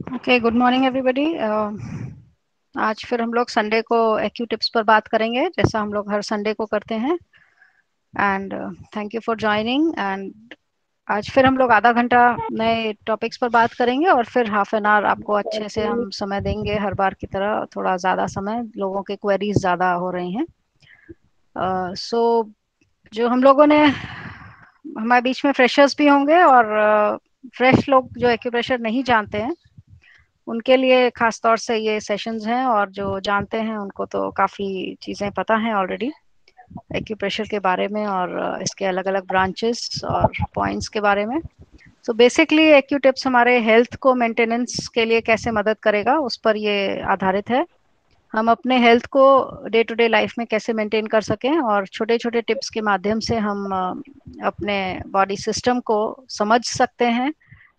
Okay, good morning everybody. आज फिर हम लोग संडे को एक्यू टिप्स पर बात करेंगे, जैसा हम लोग हर संडे को करते हैं। And thank you for joining. And आज फिर हम लोग आधा घंटा नए टॉपिक्स पर बात करेंगे और फिर हाफ एन आवर आपको अच्छे से हम समय देंगे, हर बार की तरह थोड़ा ज़्यादा समय। लोगों के क्वेरीज ज़्यादा हो रही हैं। सो जो हम लोगों ने, हमारे बीच में फ्रेशर्स भी होंगे और फ्रेश लोग जो एक्यूप्रेशर नहीं जानते हैं उनके लिए खास तौर से ये सेशंस हैं, और जो जानते हैं उनको तो काफ़ी चीज़ें पता हैं ऑलरेडी एक्यूप्रेशर के बारे में और इसके अलग अलग ब्रांचेस और पॉइंट्स के बारे में। सो बेसिकली एक्यू टिप्स हमारे हेल्थ को मेंटेनेंस के लिए कैसे मदद करेगा उस पर ये आधारित है। हम अपने हेल्थ को डे टू डे लाइफ में कैसे मेंटेन कर सकें, और छोटे छोटे टिप्स के माध्यम से हम अपने बॉडी सिस्टम को समझ सकते हैं,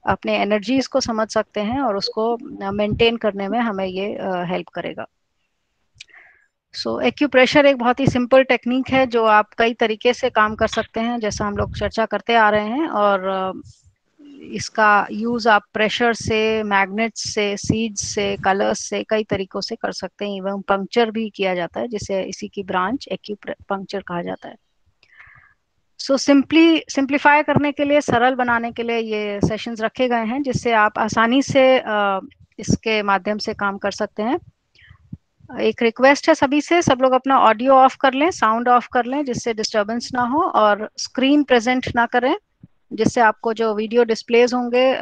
अपने एनर्जीज को समझ सकते हैं, और उसको मेंटेन करने में हमें ये हेल्प करेगा। सो एक्यूप्रेशर एक बहुत ही सिंपल टेक्निक है जो आप कई तरीके से काम कर सकते हैं, जैसा हम लोग चर्चा करते आ रहे हैं। और इसका यूज आप प्रेशर से, मैग्नेट्स से, सीड्स से, कलर्स से, कई तरीकों से कर सकते हैं। एवं पंक्चर भी किया जाता है, जिसे इसी की ब्रांच एक्यूपंक्चर कहा जाता है। सो सिंप्लीफाई करने के लिए, सरल बनाने के लिए ये सेशंस रखे गए हैं, जिससे आप आसानी से इसके माध्यम से काम कर सकते हैं। एक रिक्वेस्ट है सभी से, सब लोग अपना ऑडियो ऑफ कर लें, साउंड ऑफ कर लें, जिससे डिस्टरबेंस ना हो, और स्क्रीन प्रेजेंट ना करें, जिससे आपको जो वीडियो डिस्प्लेज होंगे,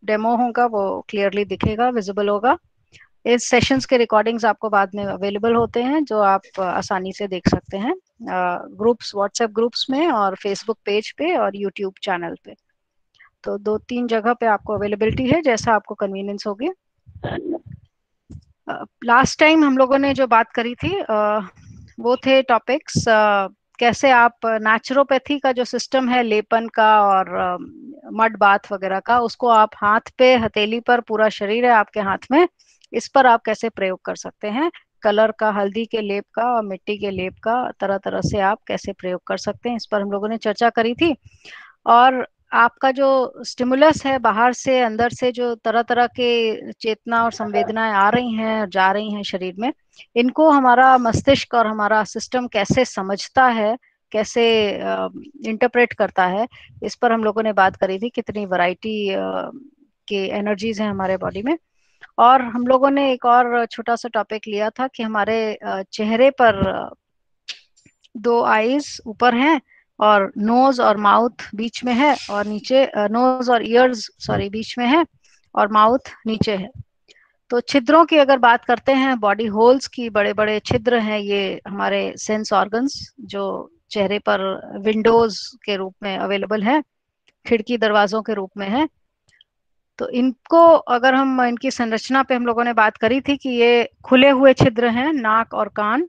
डेमो होगा, वो क्लियरली दिखेगा, विजिबल होगा। इस सेशंस के रिकॉर्डिंग्स आपको बाद में अवेलेबल होते हैं, जो आप आसानी से देख सकते हैं ग्रुप्स, व्हाट्सएप ग्रुप्स में, और फेसबुक पेज पे, और यूट्यूब चैनल पे। तो 2-3 जगह पे आपको अवेलेबिलिटी है, जैसा आपको कन्वीनियंस होगी। लास्ट टाइम हम लोगों ने जो बात करी थी वो थे टॉपिक्स, कैसे आप नेचुरोपैथी का जो सिस्टम है लेपन का और मड बाथ वगैरह का, उसको आप हाथ पे, हथेली पर, पूरा शरीर है आपके हाथ में, इस पर आप कैसे प्रयोग कर सकते हैं। कलर का, हल्दी के लेप का और मिट्टी के लेप का, तरह तरह से आप कैसे प्रयोग कर सकते हैं, इस पर हम लोगों ने चर्चा करी थी। और आपका जो स्टिमुलस है बाहर से अंदर से, जो तरह तरह के चेतना और संवेदनाएं आ रही हैं और जा रही हैं शरीर में, इनको हमारा मस्तिष्क और हमारा सिस्टम कैसे समझता है, कैसे इंटरप्रेट करता है, इस पर हम लोगों ने बात करी थी। कितनी वैरायटी के एनर्जीज हैं हमारे बॉडी में। और हम लोगों ने एक और छोटा सा टॉपिक लिया था कि हमारे चेहरे पर 2 आईज ऊपर हैं, और नोज और माउथ बीच में है, और नीचे नोज और ईयर्स, सॉरी, बीच में है, और माउथ नीचे है। तो छिद्रों की अगर बात करते हैं, बॉडी होल्स की, बड़े बड़े छिद्र हैं, ये हमारे सेंस ऑर्गन्स जो चेहरे पर विंडोज के रूप में अवेलेबल है, खिड़की दरवाजों के रूप में है। तो इनको अगर हम, इनकी संरचना पे हम लोगों ने बात करी थी कि ये खुले हुए छिद्र हैं, नाक और कान,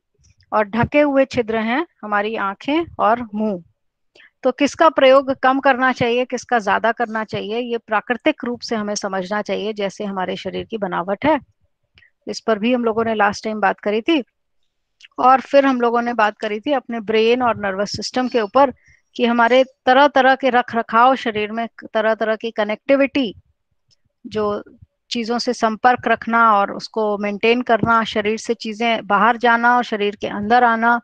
और ढके हुए छिद्र हैं हमारी आंखें और मुंह। तो किसका प्रयोग कम करना चाहिए, किसका ज्यादा करना चाहिए, ये प्राकृतिक रूप से हमें समझना चाहिए, जैसे हमारे शरीर की बनावट है। इस पर भी हम लोगों ने लास्ट टाइम बात करी थी। और फिर हम लोगों ने बात करी थी अपने ब्रेन और नर्वस सिस्टम के ऊपर, कि हमारे तरह तरह के रख रखाव, शरीर में तरह तरह की कनेक्टिविटी, जो चीजों से संपर्क रखना और उसको मेंटेन करना, शरीर से चीजें बाहर जाना और शरीर के अंदर आना,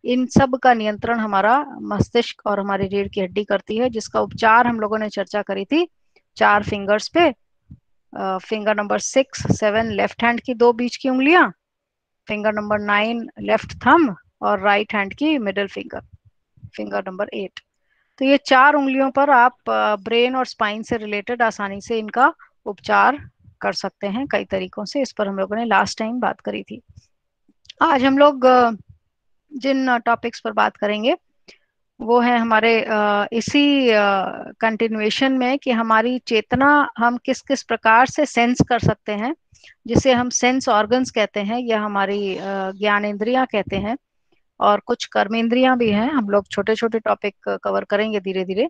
इन सब का नियंत्रण हमारा मस्तिष्क और हमारी रीढ़ की हड्डी करती है, जिसका उपचार हम लोगों ने चर्चा करी थी 4 फिंगर्स पे। फिंगर नंबर 6-7 लेफ्ट हैंड की 2 बीच की उंगलियां, फिंगर नंबर 9 लेफ्ट थंब, और राइट हैंड की मिडिल फिंगर, फिंगर नंबर 8। तो ये 4 उंगलियों पर आप ब्रेन और स्पाइन से रिलेटेड आसानी से इनका उपचार कर सकते हैं कई तरीकों से। इस पर हम लोगों ने लास्ट टाइम बात करी थी। आज हम लोग जिन टॉपिक्स पर बात करेंगे वो है हमारे इसी कंटिन्यूएशन में, कि हमारी चेतना हम किस किस प्रकार से सेंस कर सकते हैं, जिसे हम सेंस ऑर्गन्स कहते हैं, या हमारी ज्ञानेंद्रियां कहते हैं, और कुछ कर्मेंद्रियां भी हैं। हम लोग छोटे छोटे टॉपिक कवर करेंगे धीरे धीरे।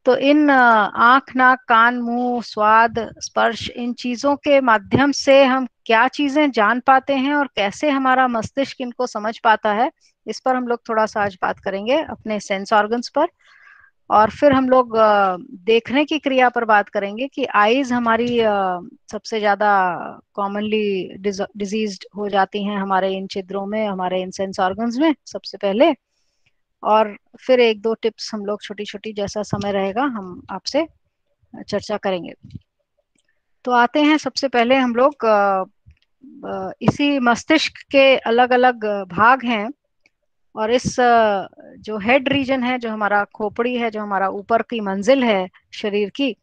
तो इन आंख, नाक, कान, मुंह, स्वाद, स्पर्श, इन चीजों के माध्यम से हम क्या चीजें जान पाते हैं, और कैसे हमारा मस्तिष्क इनको समझ पाता है, इस पर हम लोग थोड़ा सा आज बात करेंगे, अपने सेंस ऑर्गन्स पर। और फिर हम लोग देखने की क्रिया पर बात करेंगे कि आईज हमारी सबसे ज्यादा कॉमनली डिजीज्ड हो जाती हैं हमारे इन छिद्रों में, हमारे इन सेंस ऑर्गन्स में सबसे पहले। और फिर एक दो टिप्स हम लोग छोटी छोटी, जैसा समय रहेगा हम आपसे चर्चा करेंगे। तो आते हैं सबसे पहले हम लोग इसी मस्तिष्क के अलग अलग भाग हैं। और इस जो हेड रीजन है, जो हमारा खोपड़ी है, जो हमारा ऊपर की मंजिल है शरीर की,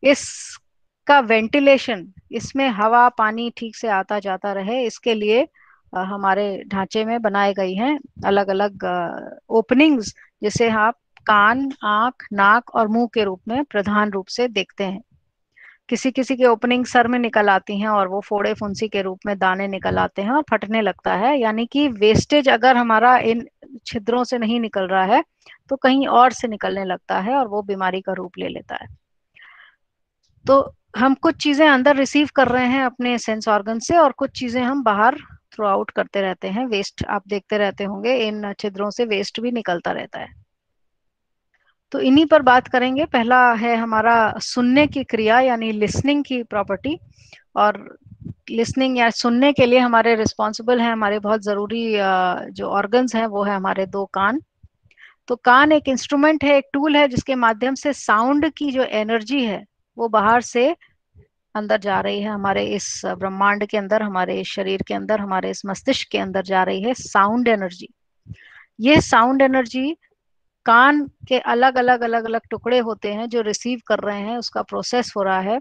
इसका वेंटिलेशन, इसमें हवा पानी ठीक से आता जाता रहे, इसके लिए हमारे ढांचे में बनाए गई हैं अलग अलग ओपनिंग्स, जिसे आप कान, आंख, नाक और मुंह के रूप में प्रधान रूप से देखते हैं। किसी किसी के ओपनिंग सर में निकल आती हैं और वो फोड़े फुंसी के रूप में दाने निकल आते हैं और फटने लगता है। यानी कि वेस्टेज अगर हमारा इन छिद्रों से नहीं निकल रहा है तो कहीं और से निकलने लगता है और वो बीमारी का रूप ले लेता है। तो हम कुछ चीजें अंदर रिसीव कर रहे हैं अपने सेंस ऑर्गन से, और कुछ चीजें हम बाहर थ्रू आउट करते रहते हैं। वेस्ट आप देखते रहते होंगे, इन छिद्रों से वेस्ट भी निकलता रहता है। तो इन्हीं पर बात करेंगे। पहला है हमारा सुनने की क्रिया, यानी लिसनिंग की प्रॉपर्टी। और लिसनिंग या सुनने के लिए हमारे रिस्पॉन्सिबल हैं, हमारे बहुत जरूरी जो ऑर्गन्स हैं वो है हमारे दो कान। तो कान एक इंस्ट्रूमेंट है, एक टूल है, जिसके माध्यम से साउंड की जो एनर्जी है वो बाहर से अंदर जा रही है, हमारे इस ब्रह्मांड के अंदर, हमारे इस शरीर के अंदर, हमारे इस मस्तिष्क के अंदर जा रही है साउंड एनर्जी। ये साउंड एनर्जी कान के अलग अलग अलग अलग टुकड़े होते हैं जो रिसीव कर रहे हैं, उसका प्रोसेस हो रहा है।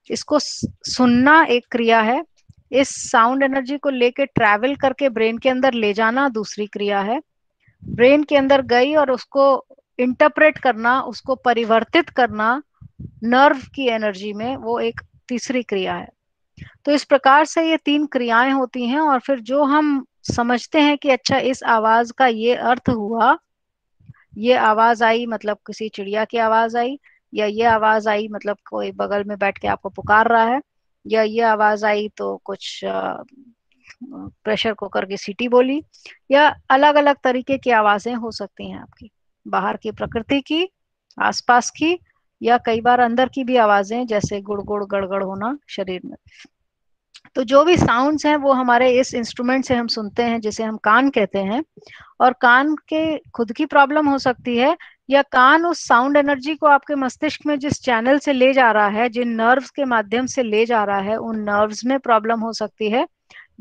इसको सुनना एक क्रिया है, इस साउंड एनर्जी को लेके ट्रैवल करके ब्रेन के अंदर ले जाना दूसरी क्रिया है, ब्रेन के अंदर गई और उसको इंटरप्रेट करना, उसको परिवर्तित करना नर्व की एनर्जी में, वो एक तीसरी क्रिया है। तो इस प्रकार से ये तीन क्रियाएं होती हैं। और फिर जो हम समझते हैं कि अच्छा इस आवाज का ये अर्थ हुआ, ये आवाज आई मतलब किसी चिड़िया की आवाज आई, या ये आवाज आई मतलब कोई बगल में बैठ के आपको पुकार रहा है, या ये आवाज आई तो कुछ प्रेशर कुकर की सीटी बोली, या अलग अलग तरीके की आवाजें हो सकती हैं आपकी, बाहर की प्रकृति की, आसपास की, या कई बार अंदर की भी आवाजें, जैसे गुड़ गुड़ गड़गड़ होना शरीर में। तो जो भी साउंड्स हैं वो हमारे इस इंस्ट्रूमेंट से हम सुनते हैं, जिसे हम कान कहते हैं। और कान के खुद की प्रॉब्लम हो सकती है, या कान उस साउंड एनर्जी को आपके मस्तिष्क में जिस चैनल से ले जा रहा है, जिन नर्व्स के माध्यम से ले जा रहा है, उन नर्व्स में प्रॉब्लम हो सकती है।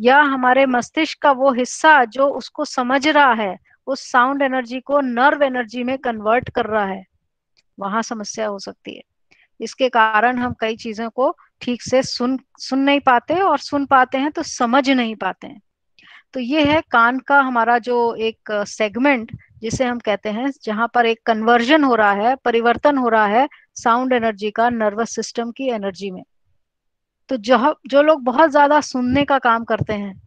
या हमारे मस्तिष्क का वो हिस्सा जो उसको समझ रहा है, उस साउंड एनर्जी को नर्व एनर्जी में कन्वर्ट कर रहा है, वहां समस्या हो सकती है। इसके कारण हम कई चीजों को ठीक से सुन सुन नहीं पाते, और सुन पाते हैं तो समझ नहीं पाते हैं। तो ये है कान का हमारा जो एक सेगमेंट, जिसे हम कहते हैं, जहां पर एक कन्वर्जन हो रहा है, परिवर्तन हो रहा है साउंड एनर्जी का नर्वस सिस्टम की एनर्जी में। तो जो जो लोग बहुत ज्यादा सुनने का काम करते हैं,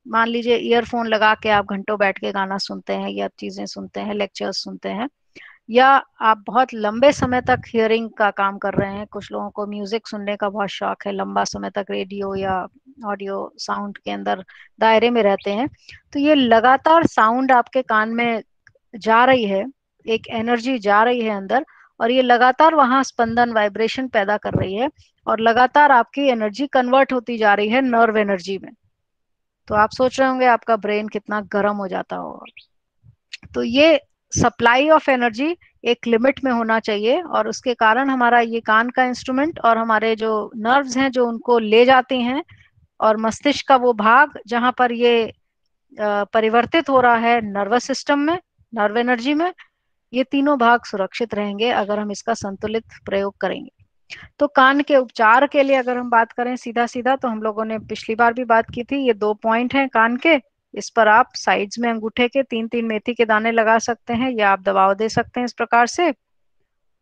मान लीजिए ईयरफोन लगा के आप घंटों बैठ के गाना सुनते हैं, या चीजें सुनते हैं, लेक्चर्स सुनते हैं, या आप बहुत लंबे समय तक हियरिंग का काम कर रहे हैं, कुछ लोगों को म्यूजिक सुनने का बहुत शौक है, लंबा समय तक रेडियो या ऑडियो साउंड के अंदर दायरे में रहते हैं। तो ये लगातार साउंड आपके कान में जा रही है, एक एनर्जी जा रही है अंदर, और ये लगातार वहां स्पंदन, वाइब्रेशन पैदा कर रही है, और लगातार आपकी एनर्जी कन्वर्ट होती जा रही है नर्व एनर्जी में। तो आप सोच रहे होंगे आपका ब्रेन कितना गर्म हो जाता होगा। तो ये सप्लाई ऑफ एनर्जी एक लिमिट में होना चाहिए, और उसके कारण हमारा ये कान का इंस्ट्रूमेंट और हमारे जो नर्व्स हैं जो उनको ले जाती हैं, और मस्तिष्क का वो भाग जहां पर ये परिवर्तित हो रहा है नर्वस सिस्टम में, नर्व एनर्जी में, ये तीनों भाग सुरक्षित रहेंगे अगर हम इसका संतुलित प्रयोग करेंगे। तो कान के उपचार के लिए अगर हम बात करें सीधा सीधा, तो हम लोगों ने पिछली बार भी बात की थी, ये दो पॉइंट हैं कान के, इस पर आप साइड्स में अंगूठे के तीन तीन मेथी के दाने लगा सकते हैं, या आप दबाव दे सकते हैं इस प्रकार से।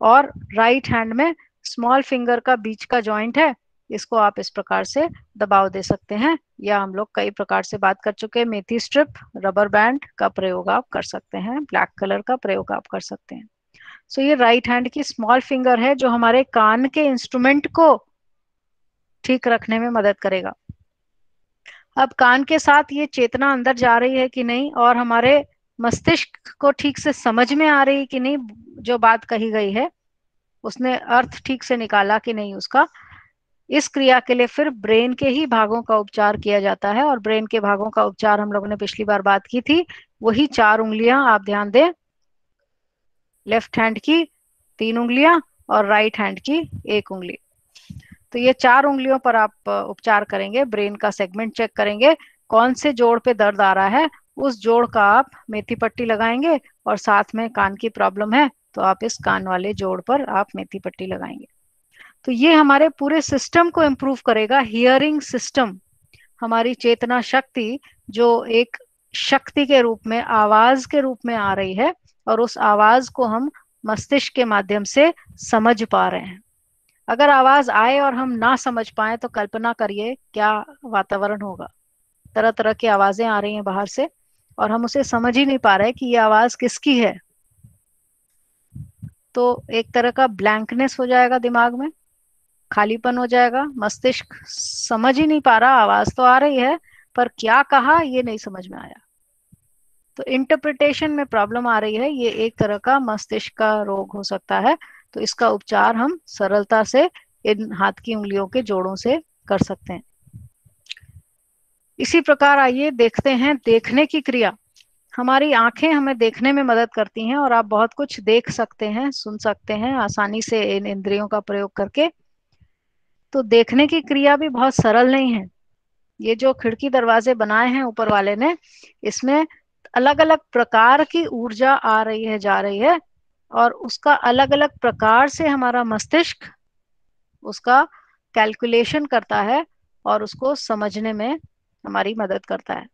और राइट हैंड में स्मॉल फिंगर का बीच का जॉइंट है, इसको आप इस प्रकार से दबाव दे सकते हैं। या हम लोग कई प्रकार से बात कर चुके हैं, मेथी स्ट्रिप, रबर बैंड का प्रयोग आप कर सकते हैं, ब्लैक कलर का प्रयोग आप कर सकते हैं। सो ये राइट हैंड की स्मॉल फिंगर है जो हमारे कान के इंस्ट्रूमेंट को ठीक रखने में मदद करेगा। अब कान के साथ ये चेतना अंदर जा रही है कि नहीं, और हमारे मस्तिष्क को ठीक से समझ में आ रही कि नहीं जो बात कही गई है, उसने अर्थ ठीक से निकाला कि नहीं उसका। इस क्रिया के लिए फिर ब्रेन के ही भागों का उपचार किया जाता है, और ब्रेन के भागों का उपचार हम लोगों ने पिछली बार बात की थी, वही 4 उंगलियां, आप ध्यान दें, लेफ्ट हैंड की 3 उंगलियां और राइट हैंड की 1 उंगली। तो ये 4 उंगलियों पर आप उपचार करेंगे, ब्रेन का सेगमेंट चेक करेंगे, कौन से जोड़ पे दर्द आ रहा है, उस जोड़ का आप मेथी पट्टी लगाएंगे, और साथ में कान की प्रॉब्लम है तो आप इस कान वाले जोड़ पर आप मेथी पट्टी लगाएंगे। तो ये हमारे पूरे सिस्टम को इम्प्रूव करेगा, हियरिंग सिस्टम, हमारी चेतना शक्ति जो एक शक्ति के रूप में, आवाज के रूप में आ रही है, और उस आवाज को हम मस्तिष्क के माध्यम से समझ पा रहे हैं। अगर आवाज आए और हम ना समझ पाए तो कल्पना करिए क्या वातावरण होगा। तरह तरह की आवाजें आ रही हैं बाहर से और हम उसे समझ ही नहीं पा रहे कि ये आवाज किसकी है। तो एक तरह का ब्लैंकनेस हो जाएगा, दिमाग में खालीपन हो जाएगा, मस्तिष्क समझ ही नहीं पा रहा, आवाज तो आ रही है पर क्या कहा ये नहीं समझ में आया। तो इंटरप्रिटेशन में प्रॉब्लम आ रही है, ये एक तरह का मस्तिष्क का रोग हो सकता है। तो इसका उपचार हम सरलता से इन हाथ की उंगलियों के जोड़ों से कर सकते हैं। इसी प्रकार आइए देखते हैं देखने की क्रिया। हमारी आंखें हमें देखने में मदद करती हैं, और आप बहुत कुछ देख सकते हैं, सुन सकते हैं आसानी से इन इंद्रियों का प्रयोग करके। तो देखने की क्रिया भी बहुत सरल नहीं है। ये जो खिड़की दरवाजे बनाए हैं ऊपर वाले ने, इसमें अलग अलग प्रकार की ऊर्जा आ रही है, जा रही है, और उसका अलग अलग प्रकार से हमारा मस्तिष्क उसका कैलकुलेशन करता है और उसको समझने में हमारी मदद करता है।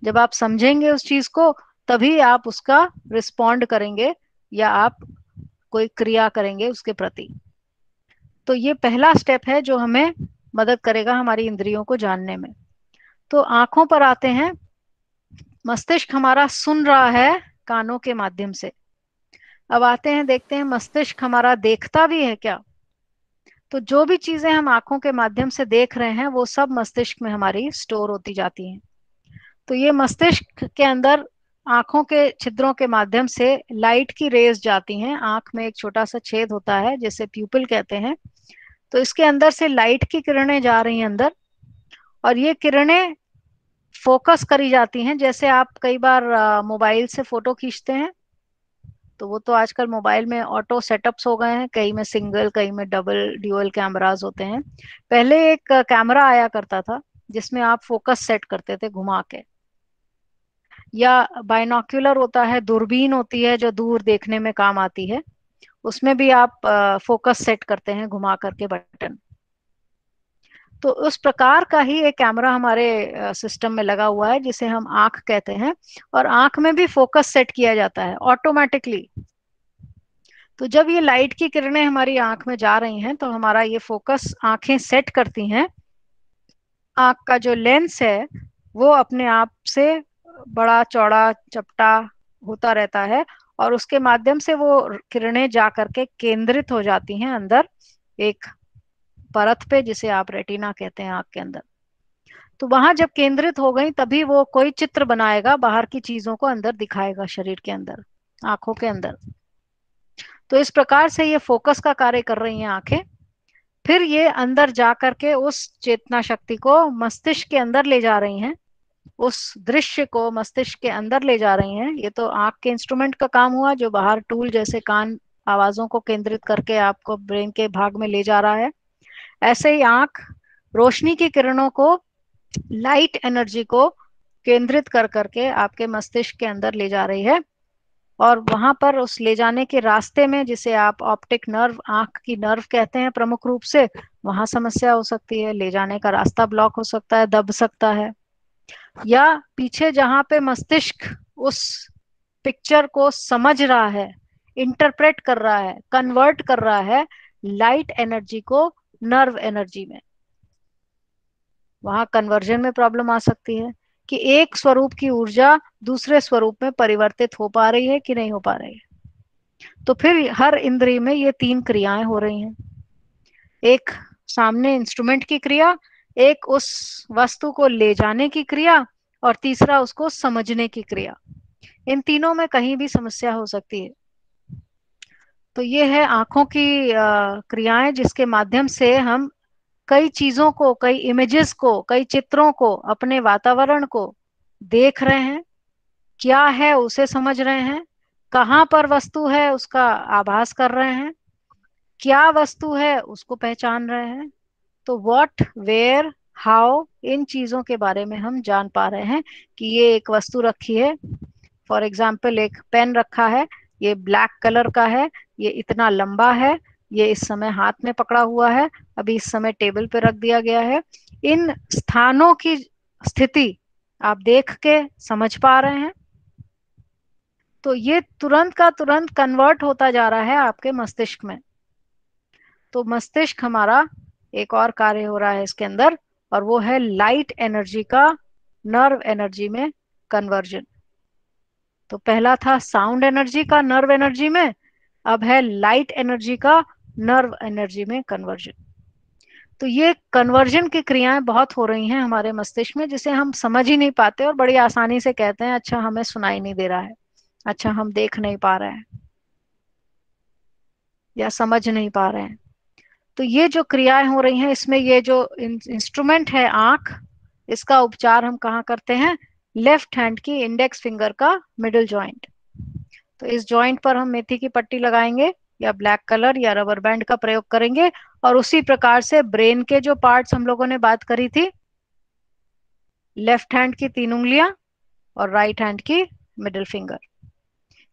जब आप समझेंगे उस चीज को, तभी आप उसका रिस्पॉन्ड करेंगे या आप कोई क्रिया करेंगे उसके प्रति। तो ये पहला स्टेप है जो हमें मदद करेगा हमारी इंद्रियों को जानने में। तो आंखों पर आते हैं। मस्तिष्क हमारा सुन रहा है कानों के माध्यम से। अब आते हैं, देखते हैं मस्तिष्क हमारा देखता भी है क्या। तो जो भी चीजें हम आंखों के माध्यम से देख रहे हैं वो सब मस्तिष्क में हमारी स्टोर होती जाती हैं। तो ये मस्तिष्क के अंदर आंखों के छिद्रों के माध्यम से लाइट की रेज जाती हैं। आंख में एक छोटा सा छेद होता है जिसे प्यूपिल कहते हैं। तो इसके अंदर से लाइट की किरणें जा रही हैं अंदर, और ये किरणें फोकस करी जाती हैं। जैसे आप कई बार मोबाइल से फोटो खींचते हैं, तो वो तो आजकल मोबाइल में ऑटो सेटअप्स हो गए हैं, कई में सिंगल, कई में डबल ड्यूअल कैमरास होते हैं। पहले एक कैमरा आया करता था जिसमें आप फोकस सेट करते थे घुमा के, या बाइनोक्यूलर होता है, दूरबीन होती है जो दूर देखने में काम आती है, उसमें भी आप फोकस सेट करते हैं घुमा करके बटन। तो उस प्रकार का ही एक कैमरा हमारे सिस्टम में लगा हुआ है जिसे हम आंख कहते हैं, और आंख में भी फोकस सेट किया जाता है ऑटोमेटिकली। तो जब ये लाइट की किरणें हमारी आंख में जा रही हैं तो हमारा ये फोकस आंखें सेट करती हैं। आंख का जो लेंस है वो अपने आप से बड़ा चौड़ा चपटा होता रहता है, और उसके माध्यम से वो किरणें जा करके केंद्रित हो जाती हैं अंदर एक परत पे, जिसे आप रेटिना कहते हैं आंख के अंदर। तो वहां जब केंद्रित हो गई तभी वो कोई चित्र बनाएगा, बाहर की चीजों को अंदर दिखाएगा शरीर के अंदर, आंखों के अंदर। तो इस प्रकार से ये फोकस का कार्य कर रही हैं आंखें। फिर ये अंदर जा करके उस चेतना शक्ति को मस्तिष्क के अंदर ले जा रही हैं, उस दृश्य को मस्तिष्क के अंदर ले जा रही हैं। ये तो आंख के इंस्ट्रूमेंट का काम हुआ जो बाहर टूल जैसे कान आवाजों को केंद्रित करके आपको ब्रेन के भाग में ले जा रहा है। ऐसे ही आंख रोशनी की किरणों को, लाइट एनर्जी को केंद्रित कर करके आपके मस्तिष्क के अंदर ले जा रही है। और वहां पर उस ले जाने के रास्ते में, जिसे आप ऑप्टिक नर्व, आंख की नर्व कहते हैं प्रमुख रूप से, वहां समस्या हो सकती है, ले जाने का रास्ता ब्लॉक हो सकता है, दब सकता है। या पीछे जहां पे मस्तिष्क उस पिक्चर को समझ रहा है, इंटरप्रेट कर रहा है, कन्वर्ट कर रहा है लाइट एनर्जी को नर्व एनर्जी में, वहां कन्वर्जन में प्रॉब्लम आ सकती है कि एक स्वरूप की ऊर्जा दूसरे स्वरूप में परिवर्तित हो पा रही है कि नहीं हो पा रही है। तो फिर हर इंद्रिय में ये 3 क्रियाएं हो रही हैं। एक सामने इंस्ट्रूमेंट की क्रिया, एक उस वस्तु को ले जाने की क्रिया, और तीसरा उसको समझने की क्रिया। इन तीनों में कहीं भी समस्या हो सकती है। तो ये है आंखों की क्रियाएं, जिसके माध्यम से हम कई चीजों को, कई इमेजेस को, कई चित्रों को, अपने वातावरण को देख रहे हैं, क्या है उसे समझ रहे हैं, कहाँ पर वस्तु है उसका आभास कर रहे हैं, क्या वस्तु है उसको पहचान रहे हैं। तो व्हाट, वेयर, हाउ, इन चीजों के बारे में हम जान पा रहे हैं कि ये एक वस्तु रखी है। फॉर एग्जाम्पल एक पेन रखा है, ये ब्लैक कलर का है, ये इतना लंबा है, ये इस समय हाथ में पकड़ा हुआ है, अभी इस समय टेबल पे रख दिया गया है। इन स्थानों की स्थिति आप देख के समझ पा रहे हैं। तो ये तुरंत का तुरंत कन्वर्ट होता जा रहा है आपके मस्तिष्क में। तो मस्तिष्क हमारा एक और कार्य हो रहा है इसके अंदर, और वो है लाइट एनर्जी का नर्व एनर्जी में कन्वर्जन। तो पहला था साउंड एनर्जी का नर्व एनर्जी में, अब है लाइट एनर्जी का नर्व एनर्जी में कन्वर्जन। तो ये कन्वर्जन की क्रियाएं बहुत हो रही हैं हमारे मस्तिष्क में, जिसे हम समझ ही नहीं पाते और बड़ी आसानी से कहते हैं अच्छा हमें सुनाई नहीं दे रहा है, अच्छा हम देख नहीं पा रहे हैं, या समझ नहीं पा रहे हैं। तो ये जो क्रियाएं हो रही हैं इसमें, ये जो इंस्ट्रूमेंट है आंख, इसका उपचार हम कहाँ करते हैं? लेफ्ट हैंड की इंडेक्स फिंगर का मिडिल जॉइंट। तो इस जॉइंट पर हम मेथी की पट्टी लगाएंगे, या ब्लैक कलर या रबर बैंड का प्रयोग करेंगे, और उसी प्रकार से ब्रेन के जो पार्ट्स हम लोगों ने बात करी थी, लेफ्ट हैंड की 3 उंगलियां और राइट हैंड की मिडिल फिंगर,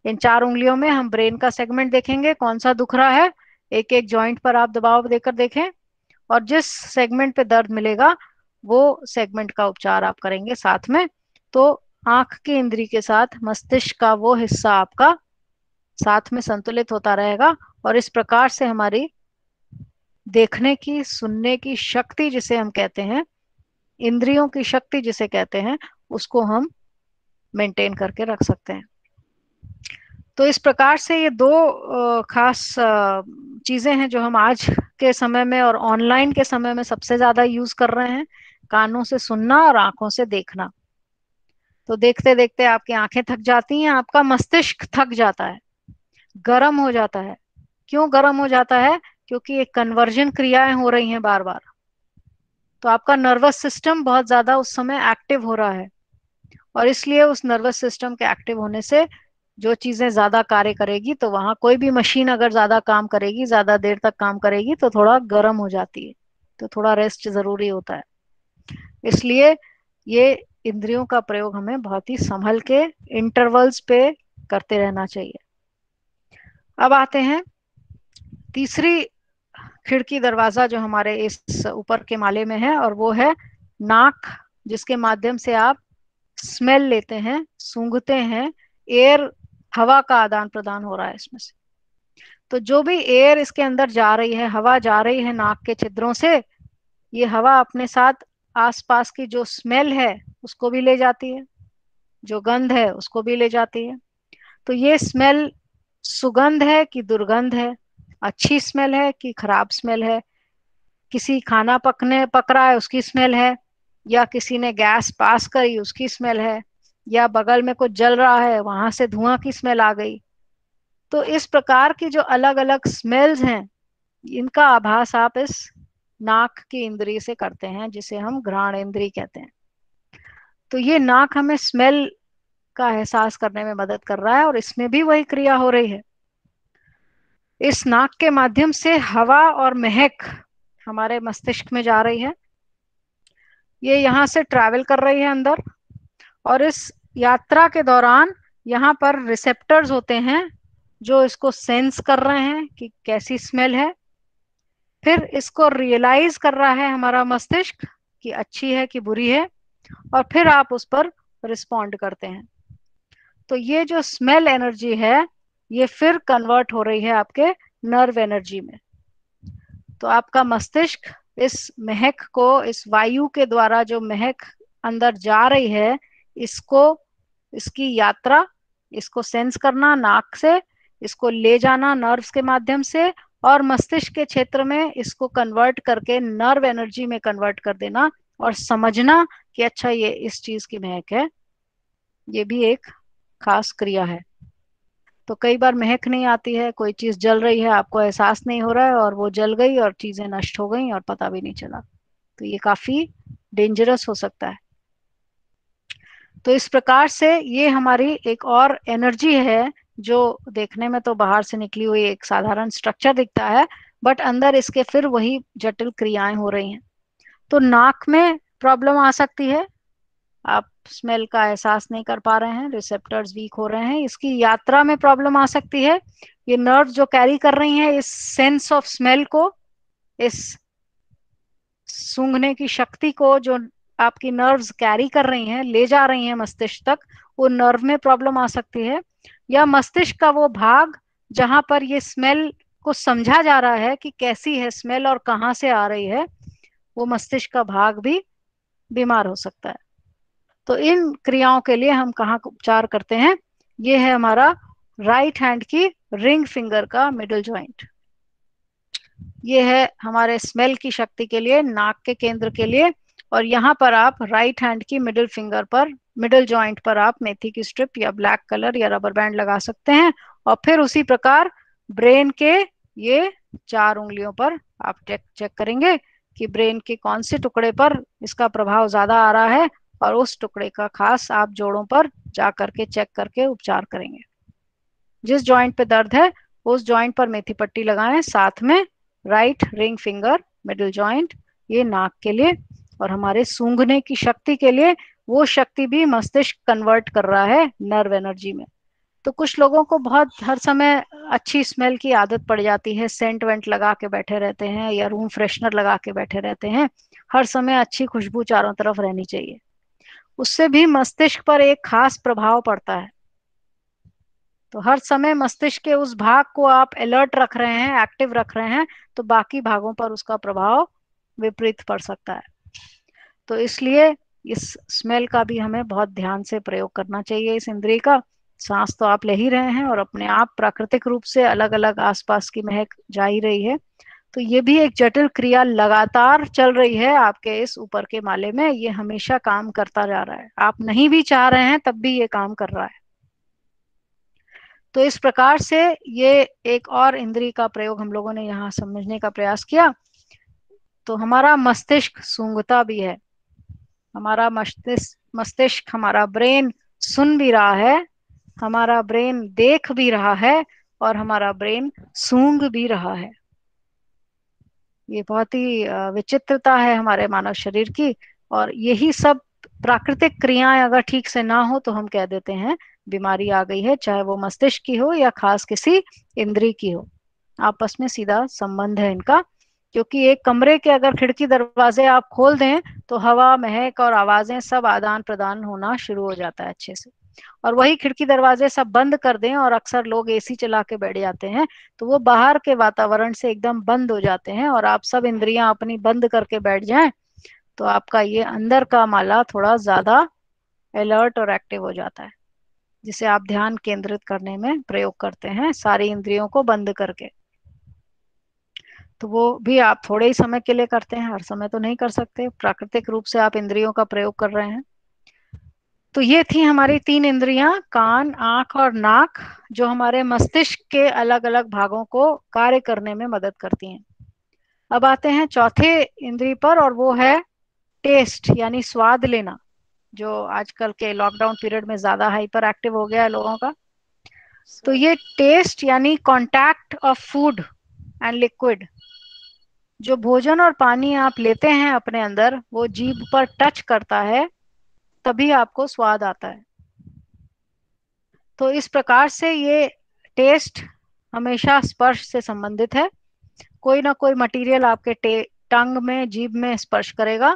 इन 4 उंगलियों में हम ब्रेन का सेगमेंट देखेंगे कौन सा दुख रहा है। एक एक जॉइंट पर आप दबाव देकर देखें, और जिस सेगमेंट पे दर्द मिलेगा वो सेगमेंट का उपचार आप करेंगे साथ में। तो आंख की इंद्री के साथ मस्तिष्क का वो हिस्सा आपका साथ में संतुलित होता रहेगा, और इस प्रकार से हमारी देखने की, सुनने की शक्ति जिसे हम कहते हैं, इंद्रियों की शक्ति जिसे कहते हैं, उसको हम मेंटेन करके रख सकते हैं। तो इस प्रकार से ये दो खास चीजें हैं जो हम आज के समय में और ऑनलाइन के समय में सबसे ज्यादा यूज कर रहे हैं, कानों से सुनना और आंखों से देखना। तो देखते देखते आपकी आंखें थक जाती हैं, आपका मस्तिष्क थक जाता है, गर्म हो जाता है। क्यों गर्म हो जाता है? क्योंकि एक कन्वर्जन क्रियाएं हो रही हैं बार बार। तो आपका नर्वस सिस्टम बहुत ज्यादा उस समय एक्टिव हो रहा है, और इसलिए उस नर्वस सिस्टम के एक्टिव होने से जो चीजें ज्यादा कार्य करेगी, तो वहां कोई भी मशीन अगर ज्यादा काम करेगी, ज्यादा देर तक काम करेगी, तो थोड़ा गर्म हो जाती है। तो थोड़ा रेस्ट जरूरी होता है। इसलिए ये इंद्रियों का प्रयोग हमें बहुत ही संभल के इंटरवल्स पे करते रहना चाहिए। अब आते हैं तीसरी खिड़की दरवाजा जो हमारे इस ऊपर के माले में है, और वो है नाक, जिसके माध्यम से आप स्मेल लेते हैं, सूंघते हैं। एयर, हवा का आदान प्रदान हो रहा है इसमें से। तो जो भी एयर इसके अंदर जा रही है, हवा जा रही है नाक के छिद्रों से, ये हवा अपने साथ आसपास की जो स्मेल है उसको भी ले जाती है, जो गंध है उसको भी ले जाती है। तो ये स्मेल सुगंध है कि दुर्गंध है, अच्छी स्मेल है कि खराब स्मेल है, किसी खाना पक रहा है उसकी स्मेल है, या किसी ने गैस पास करी उसकी स्मेल है, या बगल में कुछ जल रहा है वहां से धुआं की स्मेल आ गई। तो इस प्रकार की जो अलग अलग स्मेल्स हैं, इनका आभास आप इस नाक की इंद्री से करते हैं, जिसे हम घ्राण इंद्री कहते हैं। तो ये नाक हमें स्मेल का एहसास करने में मदद कर रहा है, और इसमें भी वही क्रिया हो रही है। इस नाक के माध्यम से हवा और महक हमारे मस्तिष्क में जा रही है, ये यहाँ से ट्रैवल कर रही है अंदर, और इस यात्रा के दौरान यहाँ पर रिसेप्टर्स होते हैं जो इसको सेंस कर रहे हैं कि कैसी स्मेल है। फिर इसको रियलाइज कर रहा है हमारा मस्तिष्क कि अच्छी है कि बुरी है, और फिर आप उस पर रिस्पॉन्ड करते हैं। तो ये जो स्मेल एनर्जी है, ये फिर कन्वर्ट हो रही है आपके नर्व एनर्जी में। तो आपका मस्तिष्क इस महक को, इस वायु के द्वारा जो महक अंदर जा रही है, इसको, इसकी यात्रा, इसको सेंस करना नाक से, इसको ले जाना नर्व्स के माध्यम से, और मस्तिष्क के क्षेत्र में इसको कन्वर्ट करके नर्व एनर्जी में कन्वर्ट कर देना, और समझना कि अच्छा ये इस चीज की महक है, ये भी एक खास क्रिया है। तो कई बार महक नहीं आती है, कोई चीज जल रही है, आपको एहसास नहीं हो रहा है, और वो जल गई और चीजें नष्ट हो गई और पता भी नहीं चला। तो ये काफी डेंजरस हो सकता है। तो इस प्रकार से ये हमारी एक और एनर्जी है, जो देखने में तो बाहर से निकली हुई एक साधारण स्ट्रक्चर दिखता है, बट अंदर इसके फिर वही जटिल क्रियाएं हो रही हैं। तो नाक में प्रॉब्लम आ सकती है, आप स्मेल का एहसास नहीं कर पा रहे हैं, रिसेप्टर्स वीक हो रहे हैं, इसकी यात्रा में प्रॉब्लम आ सकती है। ये नर्व जो कैरी कर रही हैं इस सेंस ऑफ स्मेल को, इस सूंघने की शक्ति को, जो आपकी नर्व्स कैरी कर रही हैं, ले जा रही हैं मस्तिष्क तक, वो नर्व में प्रॉब्लम आ सकती है। या मस्तिष्क का वो भाग जहां पर ये स्मेल को समझा जा रहा है कि कैसी है स्मेल और कहाँ से आ रही है, वो मस्तिष्क का भाग भी बीमार हो सकता है। तो इन क्रियाओं के लिए हम कहाँ उपचार करते हैं? ये है हमारा राइट हैंड की रिंग फिंगर का मिडिल जॉइंट। ये है हमारे स्मेल की शक्ति के लिए, नाक के केंद्र के लिए। और यहाँ पर आप राइट हैंड की मिडिल फिंगर पर, मिडिल जॉइंट पर आप मेथी की स्ट्रिप या ब्लैक कलर या रबर बैंड लगा सकते हैं। और फिर उसी प्रकार ब्रेन के ये 4 उंगलियों पर आप चेक चेक करेंगे कि ब्रेन के कौन से टुकड़े पर इसका प्रभाव ज्यादा आ रहा है, और उस टुकड़े का खास आप जोड़ों पर जा करके चेक करके उपचार करेंगे। जिस जॉइंट पे दर्द है उस जॉइंट पर मेथी पट्टी लगाएं, साथ में right ring finger middle joint, ये नाक के लिए। और हमारे सूंघने की शक्ति के लिए वो शक्ति भी मस्तिष्क कन्वर्ट कर रहा है नर्व एनर्जी में। तो कुछ लोगों को बहुत हर समय अच्छी स्मेल की आदत पड़ जाती है, सेंट वेंट लगा के बैठे रहते हैं या रूम फ्रेशनर लगा के बैठे रहते हैं, हर समय अच्छी खुशबू चारों तरफ रहनी चाहिए। उससे भी मस्तिष्क पर एक खास प्रभाव पड़ता है। तो हर समय मस्तिष्क के उस भाग को आप अलर्ट रख रहे हैं, एक्टिव रख रहे हैं, तो बाकी भागों पर उसका प्रभाव विपरीत पड़ सकता है। तो इसलिए इस स्मेल का भी हमें बहुत ध्यान से प्रयोग करना चाहिए। इस इंद्रिय का सांस तो आप ले ही रहे हैं और अपने आप प्राकृतिक रूप से अलग अलग आसपास की महक जा ही रही है। तो ये भी एक जटिल क्रिया लगातार चल रही है आपके इस ऊपर के माले में, ये हमेशा काम करता जा रहा है, आप नहीं भी चाह रहे हैं तब भी ये काम कर रहा है। तो इस प्रकार से ये एक और इंद्रिय का प्रयोग हम लोगों ने यहाँ समझने का प्रयास किया। तो हमारा मस्तिष्क सूंघता भी है, हमारा मस्तिष्क मस्तिष्क हमारा ब्रेन सुन भी रहा है, हमारा ब्रेन देख भी रहा है, और हमारा ब्रेन सूंघ भी रहा है। ये बहुत ही विचित्रता है हमारे मानव शरीर की। और यही सब प्राकृतिक क्रियाएं अगर ठीक से ना हो तो हम कह देते हैं बीमारी आ गई है, चाहे वो मस्तिष्क की हो या खास किसी इंद्री की हो। आपस में सीधा संबंध है इनका। क्योंकि एक कमरे के अगर खिड़की दरवाजे आप खोल दें तो हवा, महक और आवाजें सब आदान प्रदान होना शुरू हो जाता है अच्छे से। और वही खिड़की दरवाजे सब बंद कर दें, और अक्सर लोग एसी चला के बैठ जाते हैं, तो वो बाहर के वातावरण से एकदम बंद हो जाते हैं, और आप सब इंद्रियां अपनी बंद करके बैठ जाएं, तो आपका ये अंदर का माला थोड़ा ज्यादा अलर्ट और एक्टिव हो जाता है, जिसे आप ध्यान केंद्रित करने में प्रयोग करते हैं सारी इंद्रियों को बंद करके। तो वो भी आप थोड़े ही समय के लिए करते हैं, हर समय तो नहीं कर सकते, प्राकृतिक रूप से आप इंद्रियों का प्रयोग कर रहे हैं। तो ये थी हमारी 3 इंद्रियां, कान, आंख और नाक, जो हमारे मस्तिष्क के अलग अलग भागों को कार्य करने में मदद करती हैं। अब आते हैं चौथे इंद्रिय पर, और वो है टेस्ट यानी स्वाद लेना, जो आजकल के लॉकडाउन पीरियड में ज्यादा हाइपर एक्टिव हो गया है लोगों का। तो ये टेस्ट यानी contact of food and liquid, जो भोजन और पानी आप लेते हैं अपने अंदर, वो जीभ पर टच करता है, तभी आपको स्वाद आता है। तो इस प्रकार से ये टेस्ट हमेशा स्पर्श से संबंधित है। कोई ना कोई मटेरियल आपके टंग में, जीभ में स्पर्श करेगा,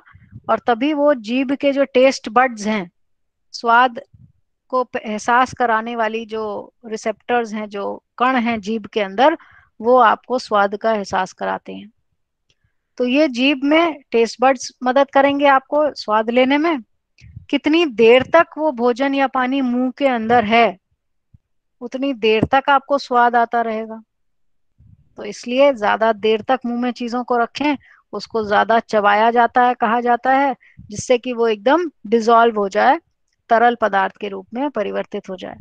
और तभी वो जीभ के जो टेस्ट बड्स हैं, स्वाद को एहसास कराने वाली जो रिसेप्टर्स हैं, जो कण हैं जीभ के अंदर, वो आपको स्वाद का एहसास कराते हैं। तो ये जीभ में टेस्ट बड्स मदद करेंगे आपको स्वाद लेने में। कितनी देर तक वो भोजन या पानी मुंह के अंदर है, उतनी देर तक आपको स्वाद आता रहेगा। तो इसलिए ज्यादा देर तक मुंह में चीजों को रखें, उसको ज्यादा चबाया जाता है, कहा जाता है, जिससे कि वो एकदम डिजॉल्व हो जाए, तरल पदार्थ के रूप में परिवर्तित हो जाए।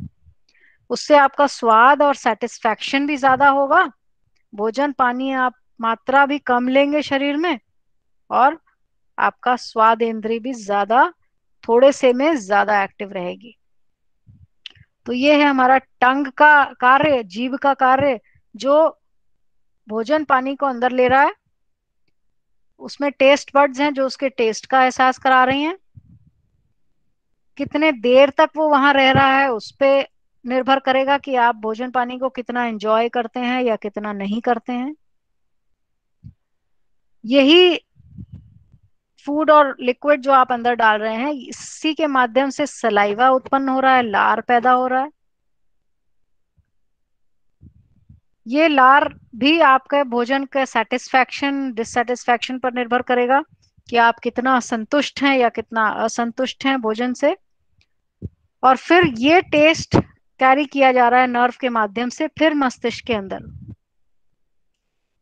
उससे आपका स्वाद और सेटिस्फैक्शन भी ज्यादा होगा। भोजन पानी आप मात्रा भी कम लेंगे शरीर में, और आपका स्वाद इंद्री भी ज्यादा, थोड़े से में ज्यादा एक्टिव रहेगी। तो ये है हमारा टंग का कार्य, जीभ का कार्य, जो भोजन पानी को अंदर ले रहा है। उसमें टेस्ट बड्स हैं जो उसके टेस्ट का एहसास करा रही हैं। कितने देर तक वो वहां रह रहा है उस पे निर्भर करेगा कि आप भोजन पानी को कितना एंजॉय करते हैं या कितना नहीं करते हैं। यही फूड और लिक्विड जो आप अंदर डाल रहे हैं, इसी के माध्यम से सलाइवा उत्पन्न हो रहा है, लार पैदा हो रहा है। ये लार भी आपके भोजन के सेटिस्फैक्शन डिससेटिस्फैक्शन पर निर्भर करेगा कि आप कितना संतुष्ट हैं या कितना असंतुष्ट हैं भोजन से। और फिर ये टेस्ट कैरी किया जा रहा है नर्व के माध्यम से फिर मस्तिष्क के अंदर।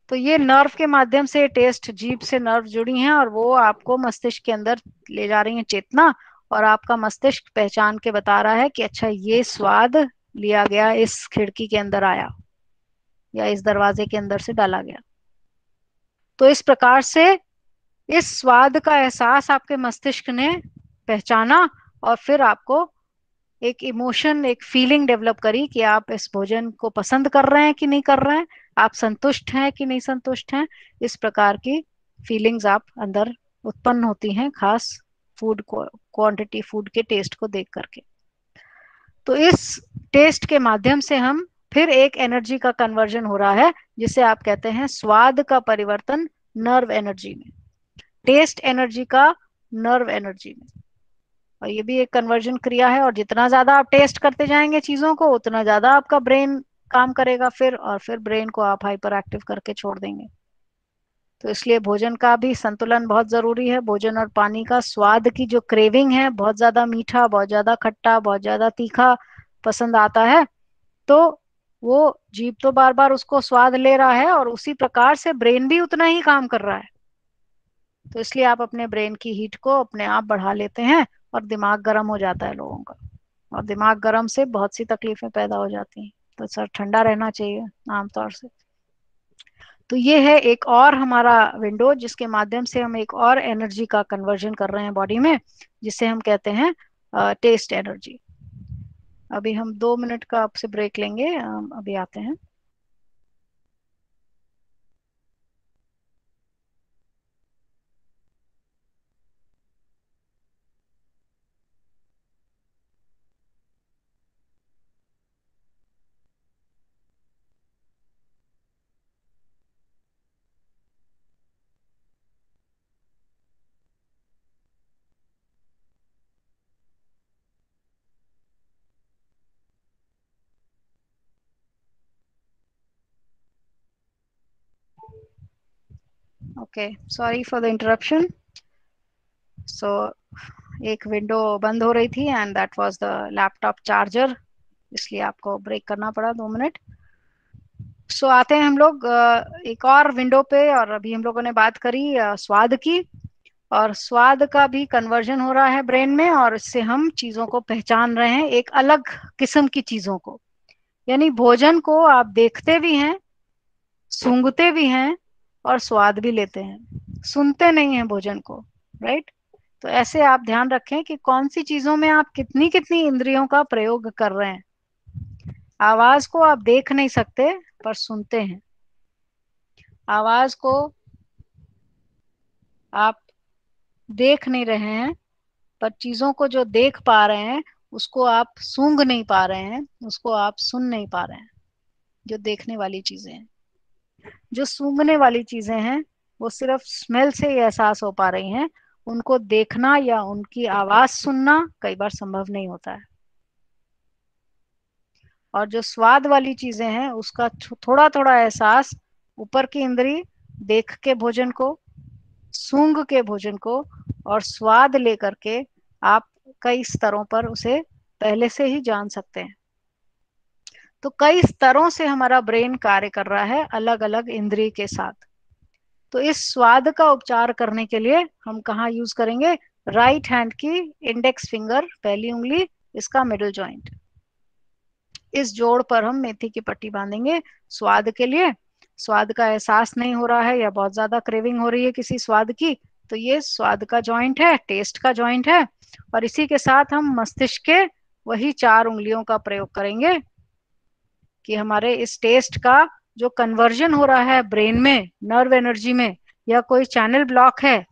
तो ये नर्व के माध्यम से टेस्ट, जीभ से नर्व जुड़ी हैं और वो आपको मस्तिष्क के अंदर ले जा रही है चेतना। और आपका मस्तिष्क पहचान के बता रहा है कि अच्छा ये स्वाद लिया गया, इस खिड़की के अंदर आया या इस दरवाजे के अंदर से डाला गया। तो इस प्रकार से इस स्वाद का एहसास आपके मस्तिष्क ने पहचाना, और फिर आपको एक इमोशन, एक फीलिंग डेवलप करी कि आप इस भोजन को पसंद कर रहे हैं कि नहीं कर रहे हैं, आप संतुष्ट हैं कि नहीं संतुष्ट हैं। इस प्रकार की फीलिंग्स आप अंदर उत्पन्न होती हैं, खास फूड को, क्वांटिटी फूड के टेस्ट को देख करके। तो इस टेस्ट के माध्यम से हम फिर एक एनर्जी का कन्वर्जन हो रहा है, जिसे आप कहते हैं स्वाद का परिवर्तन नर्व एनर्जी में, टेस्ट एनर्जी का नर्व एनर्जी में। और ये भी एक कन्वर्जन क्रिया है, और जितना ज्यादा आप टेस्ट करते जाएंगे चीजों को, उतना ज्यादा आपका ब्रेन काम करेगा फिर, और फिर ब्रेन को आप हाइपर एक्टिव करके छोड़ देंगे। तो इसलिए भोजन का भी संतुलन बहुत जरूरी है। भोजन और पानी का स्वाद की जो क्रेविंग है, बहुत ज्यादा मीठा, बहुत ज्यादा खट्टा, बहुत ज्यादा तीखा पसंद आता है, तो वो जीभ तो बार बार उसको स्वाद ले रहा है, और उसी प्रकार से ब्रेन भी उतना ही काम कर रहा है। तो इसलिए आप अपने ब्रेन की हीट को अपने आप बढ़ा लेते हैं, और दिमाग गर्म हो जाता है लोगों का। और दिमाग गर्म से बहुत सी तकलीफें पैदा हो जाती हैं। तो सर ठंडा रहना चाहिए आमतौर से। तो ये है एक और हमारा विंडो, जिसके माध्यम से हम एक और एनर्जी का कन्वर्जन कर रहे हैं बॉडी में, जिसे हम कहते हैं टेस्ट एनर्जी। अभी हम 2 मिनट का आपसे ब्रेक लेंगे, अभी आते हैं। Okay, sorry for the interruption. So एक विंडो बंद हो रही थी, and that was the laptop charger, इसलिए आपको ब्रेक करना पड़ा 2 मिनट। सो आते हैं हम लोग एक और विंडो पे, और अभी हम लोगों ने बात करी स्वाद की। और स्वाद का भी कन्वर्जन हो रहा है ब्रेन में, और इससे हम चीजों को पहचान रहे हैं, एक अलग किस्म की चीजों को। यानी भोजन को आप देखते भी हैं, सूंघते भी हैं, और स्वाद भी लेते हैं, सुनते नहीं हैं भोजन को। राइट? तो ऐसे आप ध्यान रखें कि कौन सी चीजों में आप कितनी कितनी इंद्रियों का प्रयोग कर रहे हैं। आवाज को आप देख नहीं सकते, पर सुनते हैं। आवाज को आप देख नहीं रहे हैं, पर चीजों को जो देख पा रहे हैं, उसको आप सूंघ नहीं पा रहे हैं, उसको आप सुन नहीं पा रहे हैं। जो देखने वाली चीजें हैं, जो सूंघने वाली चीजें हैं, वो सिर्फ स्मेल से ही एहसास हो पा रही हैं। उनको देखना या उनकी आवाज सुनना कई बार संभव नहीं होता है। और जो स्वाद वाली चीजें हैं, उसका थोड़ा थोड़ा एहसास ऊपर की इंद्री देख के भोजन को, सूंघ के भोजन को, और स्वाद लेकर के आप कई स्तरों पर उसे पहले से ही जान सकते हैं। तो कई स्तरों से हमारा ब्रेन कार्य कर रहा है, अलग अलग इंद्रिय के साथ। तो इस स्वाद का उपचार करने के लिए हम कहाँ यूज करेंगे? राइट हैंड की इंडेक्स फिंगर, पहली उंगली, इसका मिडिल जॉइंट। इस जोड़ पर हम मेथी की पट्टी बांधेंगे स्वाद के लिए। स्वाद का एहसास नहीं हो रहा है या बहुत ज्यादा क्रेविंग हो रही है किसी स्वाद की, तो ये स्वाद का जॉइंट है, टेस्ट का जॉइंट है। और इसी के साथ हम मस्तिष्क के वही 4 उंगलियों का प्रयोग करेंगे कि हमारे इस टेस्ट का जो कन्वर्जन हो रहा है ब्रेन में नर्व एनर्जी में, या कोई चैनल ब्लॉक है,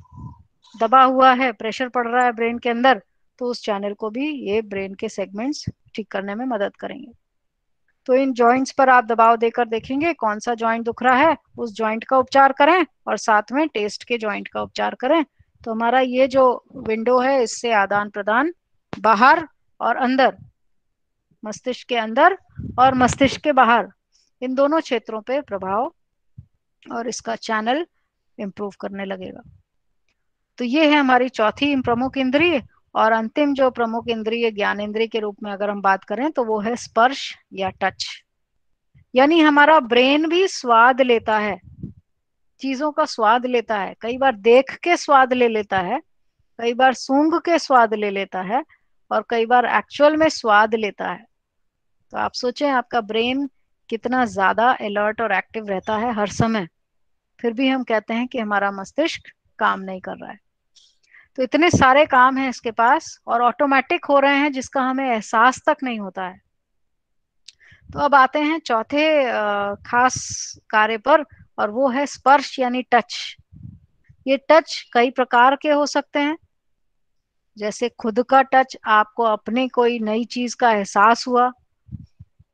दबा हुआ है, प्रेशर पड़ रहा है ब्रेन के अंदर, तो उस चैनल को भी ये ब्रेन के सेगमेंट्स ठीक करने में मदद करेंगे। तो इन जॉइंट्स पर आप दबाव देकर देखेंगे कौन सा जॉइंट दुख रहा है, उस जॉइंट का उपचार करें और साथ में टेस्ट के जॉइंट का उपचार करें। तो हमारा ये जो विंडो है, इससे आदान प्रदान बाहर और अंदर, मस्तिष्क के अंदर और मस्तिष्क के बाहर, इन दोनों क्षेत्रों पे प्रभाव और इसका चैनल इंप्रूव करने लगेगा। तो ये है हमारी चौथी प्रमुख इंद्रिय। और अंतिम जो प्रमुख इंद्रिय ज्ञान इंद्रिय के रूप में अगर हम बात करें तो वो है स्पर्श या टच। यानी हमारा ब्रेन भी स्वाद लेता है, चीजों का स्वाद लेता है, कई बार देख के स्वाद ले लेता है, कई बार सूंघ के स्वाद ले लेता है, और कई बार एक्चुअल में स्वाद लेता है। तो आप सोचें आपका ब्रेन कितना ज्यादा अलर्ट और एक्टिव रहता है हर समय, फिर भी हम कहते हैं कि हमारा मस्तिष्क काम नहीं कर रहा है। तो इतने सारे काम हैं इसके पास और ऑटोमेटिक हो रहे हैं जिसका हमें एहसास तक नहीं होता है। तो अब आते हैं चौथे खास कार्य पर, और वो है स्पर्श यानी टच। ये टच कई प्रकार के हो सकते हैं, जैसे खुद का टच, आपको अपने कोई नई चीज का एहसास हुआ,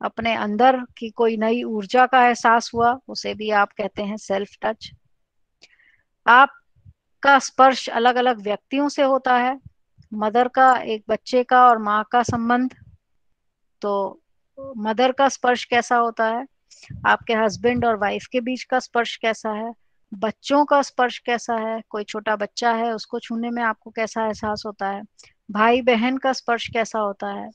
अपने अंदर की कोई नई ऊर्जा का एहसास हुआ, उसे भी आप कहते हैं सेल्फ टच। आपका स्पर्श अलग अलग व्यक्तियों से होता है, मदर का एक बच्चे का और माँ का संबंध, तो मदर का स्पर्श कैसा होता है, आपके हस्बैंड और वाइफ के बीच का स्पर्श कैसा है, बच्चों का स्पर्श कैसा है, कोई छोटा बच्चा है उसको छूने में आपको कैसा एहसास होता है, भाई बहन का स्पर्श कैसा होता है।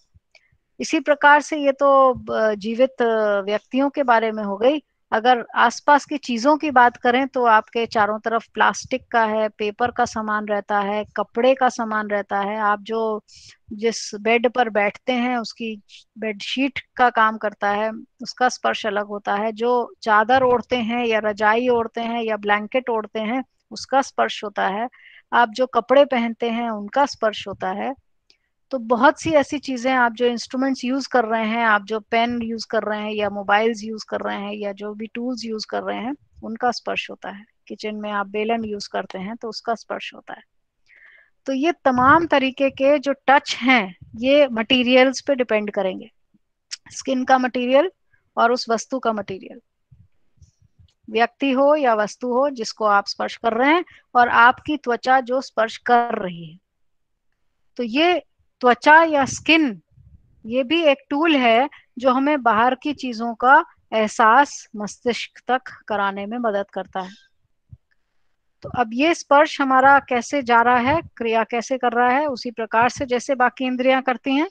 इसी प्रकार से ये तो जीवित व्यक्तियों के बारे में हो गई। अगर आसपास की चीजों की बात करें तो आपके चारों तरफ प्लास्टिक का है, पेपर का सामान रहता है, कपड़े का सामान रहता है, आप जो जिस बेड पर बैठते हैं उसकी बेडशीट का काम करता है, उसका स्पर्श अलग होता है, जो चादर ओढ़ते हैं या रजाई ओढ़ते हैं या ब्लैंकेट ओढ़ते हैं उसका स्पर्श होता है, आप जो कपड़े पहनते हैं उनका स्पर्श होता है। तो बहुत सी ऐसी चीजें, आप जो इंस्ट्रूमेंट्स यूज कर रहे हैं, आप जो पेन यूज कर रहे हैं या मोबाइल्स यूज कर रहे हैं या जो भी टूल्स यूज कर रहे हैं, उनका स्पर्श होता है। किचन में आप बेलन यूज करते हैं तो उसका स्पर्श होता है। तो ये तमाम तरीके के जो टच हैं, ये मटेरियल्स पे डिपेंड करेंगे, स्किन का मटेरियल और उस वस्तु का मटेरियल, व्यक्ति हो या वस्तु हो जिसको आप स्पर्श कर रहे हैं, और आपकी त्वचा जो स्पर्श कर रही है। तो ये त्वचा या स्किन, ये भी एक टूल है जो हमें बाहर की चीजों का एहसास मस्तिष्क तक कराने में मदद करता है। तो अब ये स्पर्श हमारा कैसे जा रहा है, क्रिया कैसे कर रहा है, उसी प्रकार से जैसे बाकी इंद्रियां करती हैं।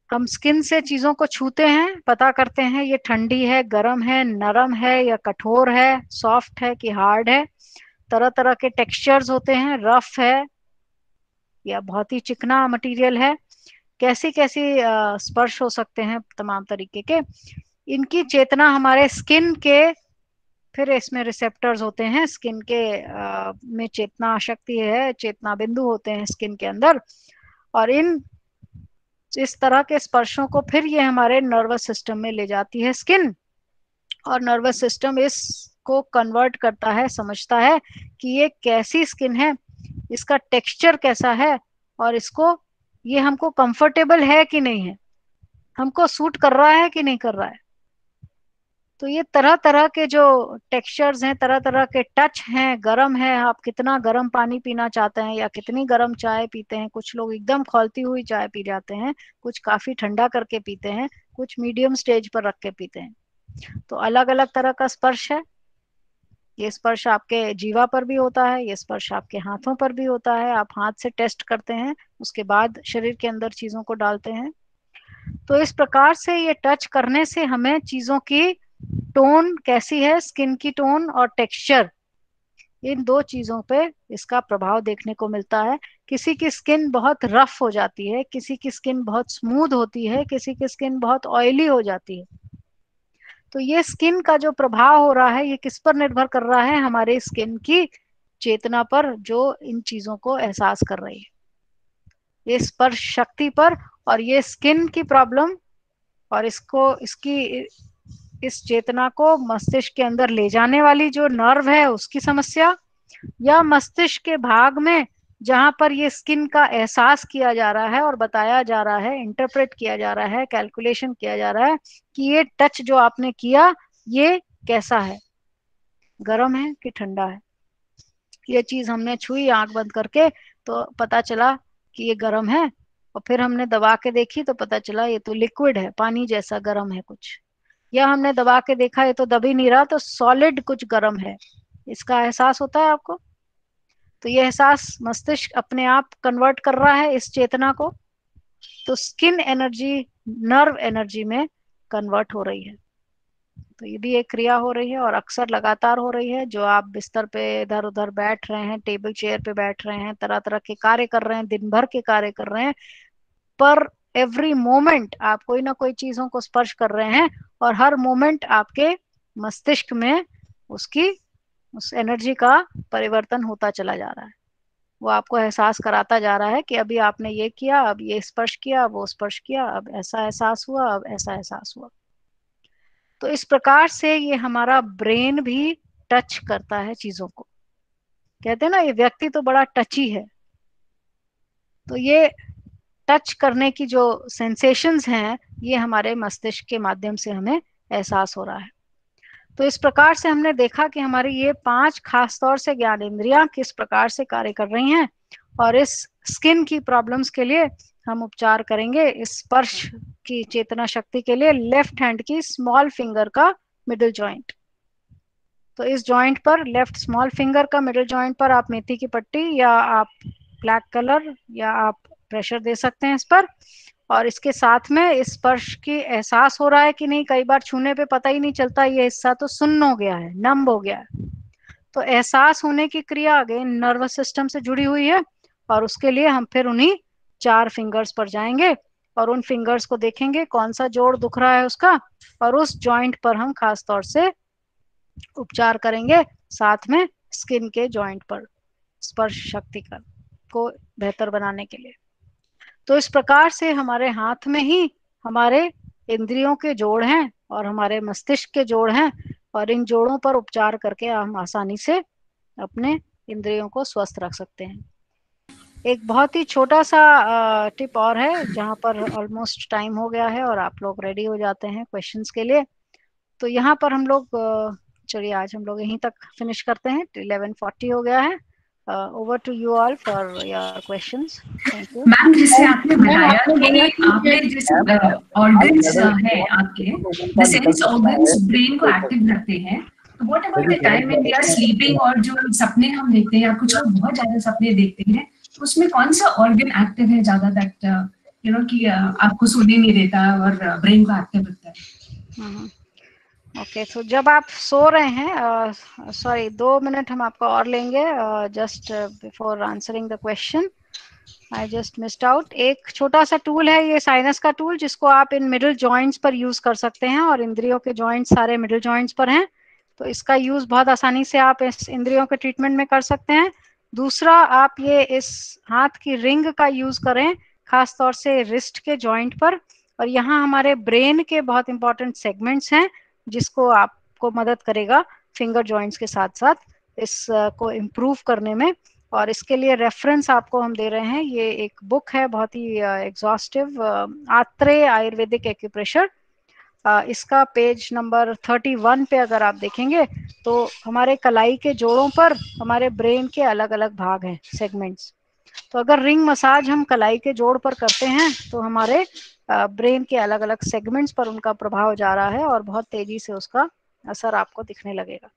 हम स्किन से चीजों को छूते हैं, पता करते हैं ये ठंडी है, गर्म है, नरम है या कठोर है, सॉफ्ट है कि हार्ड है। तरह तरह के टेक्सचर्स होते हैं, रफ है या बहुत ही चिकना मटेरियल है, कैसी कैसी स्पर्श हो सकते हैं तमाम तरीके के। इनकी चेतना हमारे स्किन के, फिर इसमें रिसेप्टर्स होते हैं स्किन के में चेतना शक्ति है, चेतना बिंदु होते हैं स्किन के अंदर, और इस तरह के स्पर्शों को फिर ये हमारे नर्वस सिस्टम में ले जाती है स्किन, और नर्वस सिस्टम इसको कन्वर्ट करता है, समझता है कि ये कैसी स्किन है, इसका टेक्सचर कैसा है, और इसको ये हमको कंफर्टेबल है कि नहीं है, हमको सूट कर रहा है कि नहीं कर रहा है। तो ये तरह तरह के जो टेक्सचर्स हैं, तरह तरह के टच हैं, गरम है, आप कितना गर्म पानी पीना चाहते हैं या कितनी गर्म चाय पीते हैं, कुछ लोग एकदम खौलती हुई चाय पी जाते हैं, कुछ काफी ठंडा करके पीते हैं, कुछ मीडियम स्टेज पर रख के पीते हैं। तो अलग अलग तरह का स्पर्श है। ये स्पर्श आपके जीवा पर भी होता है, ये स्पर्श आपके हाथों पर भी होता है, आप हाथ से टेस्ट करते हैं, उसके बाद शरीर के अंदर चीजों को डालते हैं। तो इस प्रकार से ये टच करने से हमें चीजों की टोन कैसी है, स्किन की टोन और टेक्सचर, इन दो चीजों पे इसका प्रभाव देखने को मिलता है। किसी की स्किन बहुत रफ हो जाती है, किसी की स्किन बहुत स्मूथ होती है, किसी की स्किन बहुत ऑयली हो जाती है। तो ये स्किन का जो प्रभाव हो रहा है ये किस पर निर्भर कर रहा है? हमारे स्किन की चेतना पर, जो इन चीजों को एहसास कर रही है, ये स्पर्श शक्ति पर। और ये स्किन की प्रॉब्लम और इसको इसकी इस चेतना को मस्तिष्क के अंदर ले जाने वाली जो नर्व है उसकी समस्या, या मस्तिष्क के भाग में जहां पर ये स्किन का एहसास किया जा रहा है और बताया जा रहा है, इंटरप्रेट किया जा रहा है, कैलकुलेशन किया जा रहा है कि ये टच जो आपने किया ये कैसा है, गर्म है कि ठंडा है। ये चीज हमने छुई आंख बंद करके तो पता चला कि ये गर्म है, और फिर हमने दबा के देखी तो पता चला ये तो लिक्विड है, पानी जैसा गर्म है कुछ। या हमने दबा के देखा ये तो दब ही नहीं रहा, तो सॉलिड कुछ गर्म है। इसका एहसास होता है आपको? तो ये एहसास मस्तिष्क अपने आप कन्वर्ट कर रहा है इस चेतना को, तो स्किन एनर्जी नर्व एनर्जी में कन्वर्ट हो रही है। तो ये भी एक क्रिया हो रही है और अक्सर लगातार हो रही है। जो आप बिस्तर पे इधर उधर बैठ रहे हैं, टेबल चेयर पे बैठ रहे हैं, तरह तरह के कार्य कर रहे हैं, दिन भर के कार्य कर रहे हैं, पर एवरी मोमेंट आप कोई ना कोई चीजों को स्पर्श कर रहे हैं, और हर मोमेंट आपके मस्तिष्क में उसकी उस एनर्जी का परिवर्तन होता चला जा रहा है। वो आपको एहसास कराता जा रहा है कि अभी आपने ये किया, अब ये स्पर्श किया, वो स्पर्श किया, अब ऐसा एहसास हुआ, अब ऐसा एहसास हुआ। तो इस प्रकार से ये हमारा ब्रेन भी टच करता है चीजों को। कहते हैं ना ये व्यक्ति तो बड़ा टची है। तो ये टच करने की जो सेंसेशंस हैं ये हमारे मस्तिष्क के माध्यम से हमें एहसास हो रहा है। तो इस प्रकार से हमने देखा कि हमारी ये 5 खास तौर से ज्ञानेंद्रियां किस प्रकार से कार्य कर रही हैं, और इस स्किन की प्रॉब्लम्स के लिए हम उपचार करेंगे। इस स्पर्श की चेतना शक्ति के लिए लेफ्ट हैंड की स्मॉल फिंगर का मिडिल जॉइंट। तो इस जॉइंट पर, लेफ्ट स्मॉल फिंगर का मिडिल जॉइंट पर आप मेथी की पट्टी या आप ब्लैक कलर या आप प्रेशर दे सकते हैं इस पर। और इसके साथ में इस स्पर्श की एहसास हो रहा है कि नहीं? कई बार छूने पे पता ही नहीं चलता, ये हिस्सा तो सुन्न हो गया है, नम हो गया है। तो एहसास होने की क्रिया अगेन नर्वस सिस्टम से जुड़ी हुई है, और उसके लिए हम फिर उन्हीं 4 फिंगर्स पर जाएंगे और उन फिंगर्स को देखेंगे कौन सा जोड़ दुख रहा है उसका, और उस जॉइंट पर हम खास तौर से उपचार करेंगे, साथ में स्किन के जॉइंट पर स्पर्श शक्ति का को बेहतर बनाने के लिए। तो इस प्रकार से हमारे हाथ में ही हमारे इंद्रियों के जोड़ हैं और हमारे मस्तिष्क के जोड़ हैं, और इन जोड़ों पर उपचार करके हम आसानी से अपने इंद्रियों को स्वस्थ रख सकते हैं। एक बहुत ही छोटा सा टिप और है, जहां पर ऑलमोस्ट टाइम हो गया है और आप लोग रेडी हो जाते हैं क्वेश्चंस के लिए। तो यहाँ पर हम लोग चलिए आज हम लोग यहीं तक फिनिश करते हैं, 11:40 हो गया है। Over to you all for your questions. Thank you. Ma'am, जैसे आपने मैम बताया आपने कि बोला कि आपने जैसे ऑर्गन्स है आपके, द सेंस ऑर्गन्स ब्रेन को एक्टिव रखते हैं, तो what about the time when we are sleeping, और जो सपने हम देखते हैं या कुछ लोग बहुत ज्यादा सपने देखते हैं, तो उसमें कौन सा ऑर्गन एक्टिव है ज्यादा, दैट कि आपको सोने नहीं देता और ब्रेन को एक्टिव रखता है? ओके, तो जब आप सो रहे हैं, सॉरी 2 मिनट हम आपका और लेंगे, just before answering the question I just missed out. एक छोटा सा टूल है ये साइनस का टूल, जिसको आप इन मिडिल जॉइंट्स पर यूज कर सकते हैं, और इंद्रियों के जॉइंट्स सारे मिडिल जॉइंट्स पर हैं, तो इसका यूज बहुत आसानी से आप इस इंद्रियों के ट्रीटमेंट में कर सकते हैं। दूसरा, आप ये इस हाथ की रिंग का यूज करें खास तौर से रिस्ट के जॉइंट पर, और यहाँ हमारे ब्रेन के बहुत इंपॉर्टेंट सेगमेंट्स हैं जिसको आपको मदद करेगा फिंगर जॉइंट्स के साथ साथ इस को इम्प्रूव करने में। और इसके लिए रेफरेंस आपको हम दे रहे हैं, ये एक बुक है बहुत ही एग्जॉस्टिव, आत्रेय आयुर्वेदिक एक्यूप्रेशर। इसका पेज नंबर 31 पे अगर आप देखेंगे तो हमारे कलाई के जोड़ों पर हमारे ब्रेन के अलग अलग भाग हैं, सेगमेंट्स। तो अगर रिंग मसाज हम कलाई के जोड़ पर करते हैं तो हमारे ब्रेन के अलग अलग सेगमेंट्स पर उनका प्रभाव जा रहा है और बहुत तेजी से उसका असर आपको दिखने लगेगा।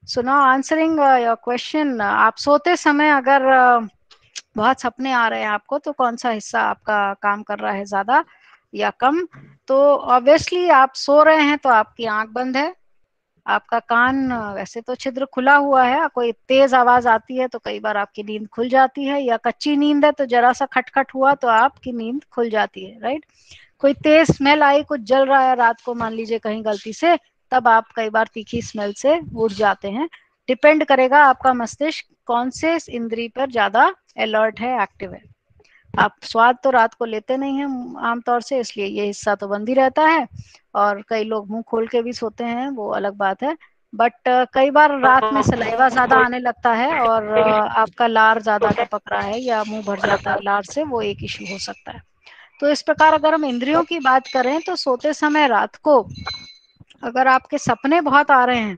So now answering your question, आप सोते समय अगर बहुत सपने आ रहे हैं आपको, तो कौन सा हिस्सा आपका काम कर रहा है ज्यादा या कम? तो ऑब्वियसली आप सो रहे हैं तो आपकी आंख बंद है, आपका कान वैसे तो छिद्र खुला हुआ है, कोई तेज आवाज आती है तो कई बार आपकी नींद खुल जाती है, या कच्ची नींद है तो जरा सा खटखट हुआ तो आपकी नींद खुल जाती है, राइट। कोई तेज स्मेल आई, कुछ जल रहा है रात को मान लीजिए कहीं गलती से, तब आप कई बार तीखी स्मेल से उठ जाते हैं। डिपेंड करेगा आपका मस्तिष्क कौन से इंद्री पर ज्यादा अलर्ट है, एक्टिव है। आप स्वाद तो रात को लेते नहीं हैं आमतौर से, इसलिए ये हिस्सा तो बंद ही रहता है, और कई लोग मुंह खोल के भी सोते हैं, वो अलग बात है। बट कई बार रात में सलाइवा ज्यादा आने लगता है और आपका लार ज्यादा टपक रहा है या मुंह भर जाता है लार से, वो एक इश्यू हो सकता है। तो इस प्रकार अगर हम इंद्रियों की बात करें तो सोते समय रात को अगर आपके सपने बहुत आ रहे हैं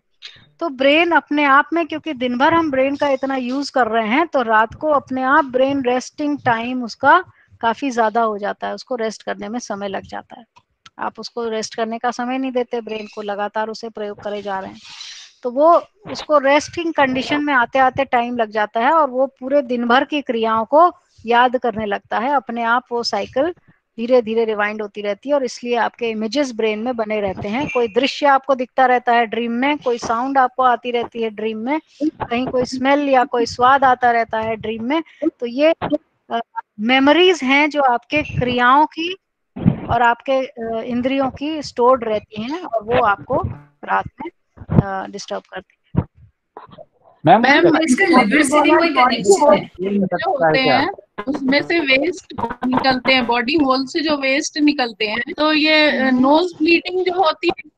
तो ब्रेन अपने आप में, क्योंकि दिन भर हम ब्रेन का इतना यूज कर रहे हैं, तो रात को अपने आप ब्रेन रेस्टिंग टाइम उसका काफी ज्यादा हो जाता है, उसको रेस्ट करने में समय लग जाता है। आप उसको रेस्ट करने का समय नहीं देते ब्रेन को, लगातार उसे प्रयोग करे जा रहे हैं, तो वो उसको रेस्टिंग कंडीशन में आते आते टाइम लग जाता है, और वो पूरे दिन भर की क्रियाओं को याद करने लगता है अपने आप। वो साइकिल धीरे धीरे रिवाइंड होती रहती है, और इसलिए आपके इमेजेस ब्रेन में बने रहते हैं। कोई दृश्य आपको दिखता रहता है ड्रीम में, कोई साउंड आपको आती रहती है ड्रीम में, कहीं कोई स्मेल या कोई स्वाद आता रहता है ड्रीम में। तो ये मेमोरीज हैं जो आपके क्रियाओं की और आपके इंद्रियों की स्टोर्ड रहती हैं, और वो आपको रात में डिस्टर्ब करती है। मैम इसका लिवर से भी कोई कनेक्शन है? जो होते हैं उसमें से वेस्ट निकलते हैं, बॉडी होल से जो वेस्ट निकलते हैं, तो ये नोज ब्लीडिंग जो होती है।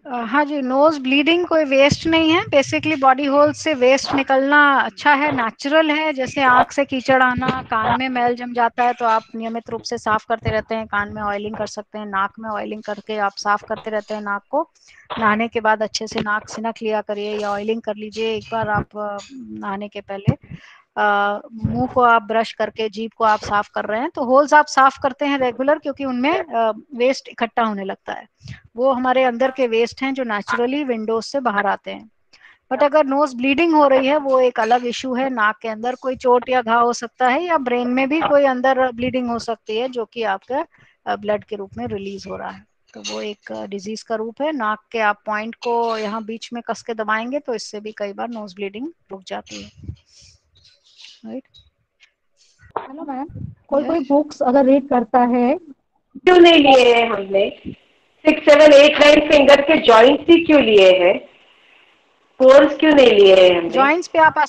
हाँ जी, नोज ब्लीडिंग कोई वेस्ट नहीं है। बेसिकली बॉडी होल से वेस्ट निकलना अच्छा है, नेचुरल है। जैसे आंख से कीचड़ आना, कान में मैल जम जाता है तो आप नियमित रूप से साफ करते रहते हैं, कान में ऑयलिंग कर सकते हैं, नाक में ऑयलिंग करके आप साफ करते रहते हैं नाक को। नहाने के बाद अच्छे से नाक सिनक लिया करिए या ऑयलिंग कर लीजिए एक बार आप नहाने के पहले। मुंह को आप ब्रश करके जीभ को आप साफ कर रहे हैं तो होल्स आप साफ करते हैं रेगुलर, क्योंकि उनमें वेस्ट इकट्ठा होने लगता है। वो हमारे अंदर के वेस्ट हैं जो नेचुरली विंडोज से बाहर आते हैं। बट अगर नोज ब्लीडिंग हो रही है वो एक अलग इशू है। नाक के अंदर कोई चोट या घाव हो सकता है, या ब्रेन में भी कोई अंदर ब्लीडिंग हो सकती है जो कि आपका ब्लड के रूप में रिलीज हो रहा है। तो वो एक डिजीज का रूप है। नाक के आप पॉइंट को यहाँ बीच में कस के दबाएंगे तो इससे भी कई बार नोज ब्लीडिंग रुक जाती है। राइट। हेलो मैम, कोई बुक्स अगर रीड करता है, क्यों नहीं लिए हैं हमने? 6, 7, 8, 9 फिंगर के जॉइंट्स ही क्यों लिए हैं? पोर्स क्यों नहीं लिए हैं हमने? जॉइंट्स पे आप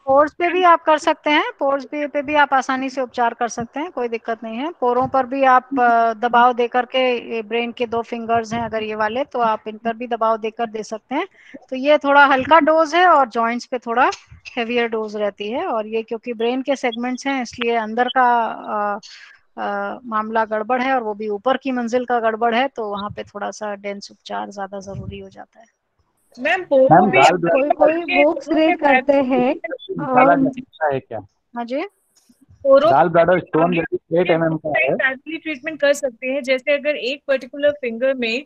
पोर्स पे भी आप कर सकते हैं, पोर्स पे भी आप आसानी से उपचार कर सकते हैं, कोई दिक्कत नहीं है। पोरों पर भी आप दबाव दे करके, ब्रेन के 2 फिंगर्स हैं अगर ये वाले, तो आप इन पर भी दबाव देकर दे सकते हैं। तो ये थोड़ा हल्का डोज है और जॉइंट्स पे थोड़ा हेवियर डोज रहती है। और ये क्योंकि ब्रेन के सेगमेंट्स हैं इसलिए अंदर का मामला गड़बड़ है, और वो भी ऊपर की मंजिल का गड़बड़ है, तो वहाँ पे थोड़ा सा डेंस उपचार ज्यादा जरूरी हो जाता है। मैम कोई बुक्स रीड करते हैं है क्या? हाँ जी, गाल ब्लैडर स्टोन 8 mm का है। ट्रीटमेंट कर सकते हैं। जैसे अगर एक पर्टिकुलर फिंगर में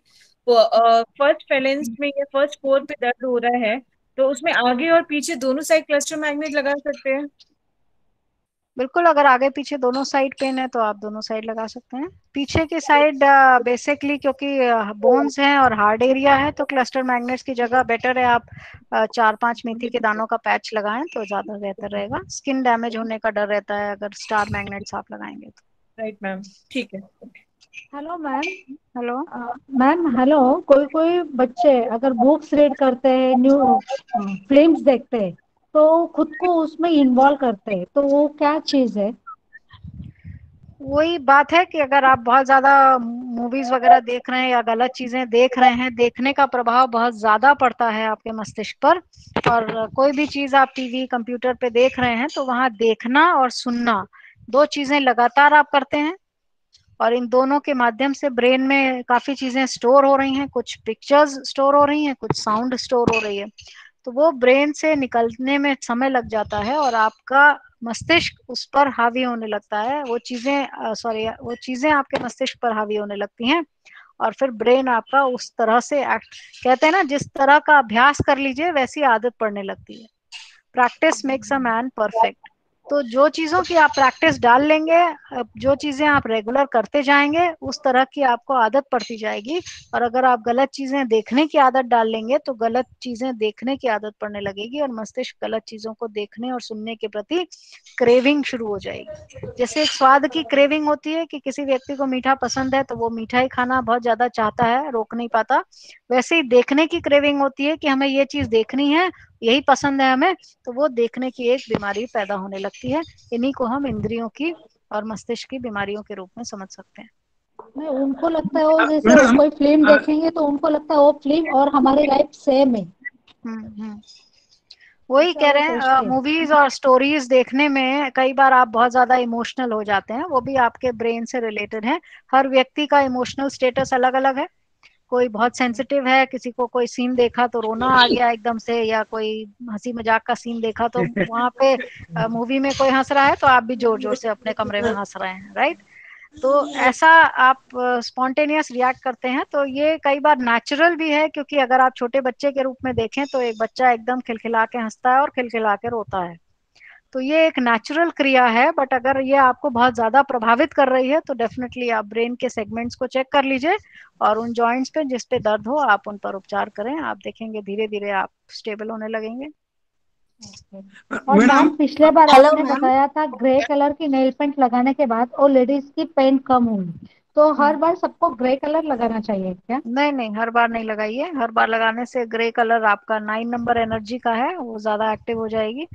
फर्स्ट फेलेंस में या फर्स्ट फोर पे दर्द हो रहा है तो उसमें आगे और पीछे दोनों साइड क्लस्टर मैग्नेट लगा सकते हैं। बिल्कुल। अगर आगे पीछे दोनों साइड पेन है तो आप दोनों साइड लगा सकते हैं। पीछे की साइड बेसिकली क्योंकि बोन्स हैं और हार्ड एरिया है तो क्लस्टर मैग्नेट्स की जगह बेटर है आप 4-5 मेथी के दानों का पैच लगाएं तो ज्यादा बेहतर रहेगा। स्किन डैमेज होने का डर रहता है अगर स्टार मैग्नेट्स आप लगाएंगे तो। राइट मैम, ठीक है। Hello ma'am. Hello ma'am hello, कोई बच्चे अगर बुक्स रीड करते हैं, न्यू फिल्म्स देखते हैं, तो खुद को उसमें इन्वॉल्व करते हैं, तो वो क्या चीज है? वही बात है कि अगर आप बहुत ज्यादा मूवीज वगैरह देख रहे हैं या गलत चीजें देख रहे हैं, देखने का प्रभाव बहुत ज्यादा पड़ता है आपके मस्तिष्क पर। और कोई भी चीज आप टीवी कंप्यूटर पे देख रहे हैं तो वहां देखना और सुनना 2 चीजें लगातार आप करते हैं, और इन दोनों के माध्यम से ब्रेन में काफी चीजें स्टोर हो रही हैं। कुछ पिक्चर्स स्टोर हो रही हैं, कुछ साउंड स्टोर हो रही है, तो वो ब्रेन से निकलने में समय लग जाता है और आपका मस्तिष्क उस पर हावी होने लगता है। वो चीजें आपके मस्तिष्क पर हावी होने लगती हैं, और फिर ब्रेन आपका उस तरह से एक्ट, कहते हैं ना जिस तरह का अभ्यास कर लीजिए वैसी आदत पड़ने लगती है। Practice makes a man perfect. तो जो चीजों की आप प्रैक्टिस डाल लेंगे, जो चीजें आप रेगुलर करते जाएंगे, उस तरह की आपको आदत पड़ती जाएगी। और अगर आप गलत चीजें देखने की आदत डाल लेंगे तो गलत चीजें देखने की आदत पड़ने लगेगी और मस्तिष्क गलत चीजों को देखने और सुनने के प्रति क्रेविंग शुरू हो जाएगी। जैसे एक स्वाद की क्रेविंग होती है कि किसी व्यक्ति को मीठा पसंद है तो वो मीठा ही खाना बहुत ज्यादा चाहता है, रोक नहीं पाता। वैसे ही देखने की क्रेविंग होती है कि हमें ये चीज देखनी है, यही पसंद है हमें, तो वो देखने की एक बीमारी पैदा होने लगती है। इन्हीं को हम इंद्रियों की और मस्तिष्क की बीमारियों के रूप में समझ सकते हैं। नहीं, उनको लगता है वो जैसे वो कोई फिल्म देखेंगे तो उनको लगता है वो फिल्म और हमारी लाइफ सेम है, हम्म। वही ऐसा कह वो रहे हैं, सोचते हैं। मूवीज और स्टोरीज देखने में कई बार आप बहुत ज्यादा इमोशनल हो जाते हैं, वो भी आपके ब्रेन से रिलेटेड है। हर व्यक्ति का इमोशनल स्टेटस अलग अलग है। कोई बहुत सेंसिटिव है, किसी को कोई सीन देखा तो रोना आ गया एकदम से, या कोई हंसी मजाक का सीन देखा तो वहां पे मूवी में कोई हंस रहा है तो आप भी जोर जोर से अपने कमरे में हंस रहे हैं, राइट। तो ऐसा आप स्पॉन्टेनियस रिएक्ट करते हैं, तो ये कई बार नेचुरल भी है, क्योंकि अगर आप छोटे बच्चे के रूप में देखें तो एक बच्चा एकदम खिलखिला के हंसता है और खिलखिला के रोता है। तो ये एक नेचुरल क्रिया है, बट अगर ये आपको बहुत ज्यादा प्रभावित कर रही है तो डेफिनेटली आप ब्रेन के सेगमेंट्स को चेक कर लीजिए और उन जॉइंट्स पे जिस पे दर्द हो आप उन पर उपचार करें। आप देखेंगे धीरे धीरे आप स्टेबल होने लगेंगे। और मैम, पिछले बार हेलो आपने मैम। बताया था ग्रे कलर की नेल पेंट लगाने के बाद और लेडीज की पेन कम हुई, तो हर बार सबको ग्रे कलर लगाना चाहिए क्या? नहीं नहीं, हर बार नहीं लगाइए। हर बार लगाने से ग्रे कलर आपका 9 नंबर एनर्जी का है, वो ज्यादा एक्टिव हो जाएगी।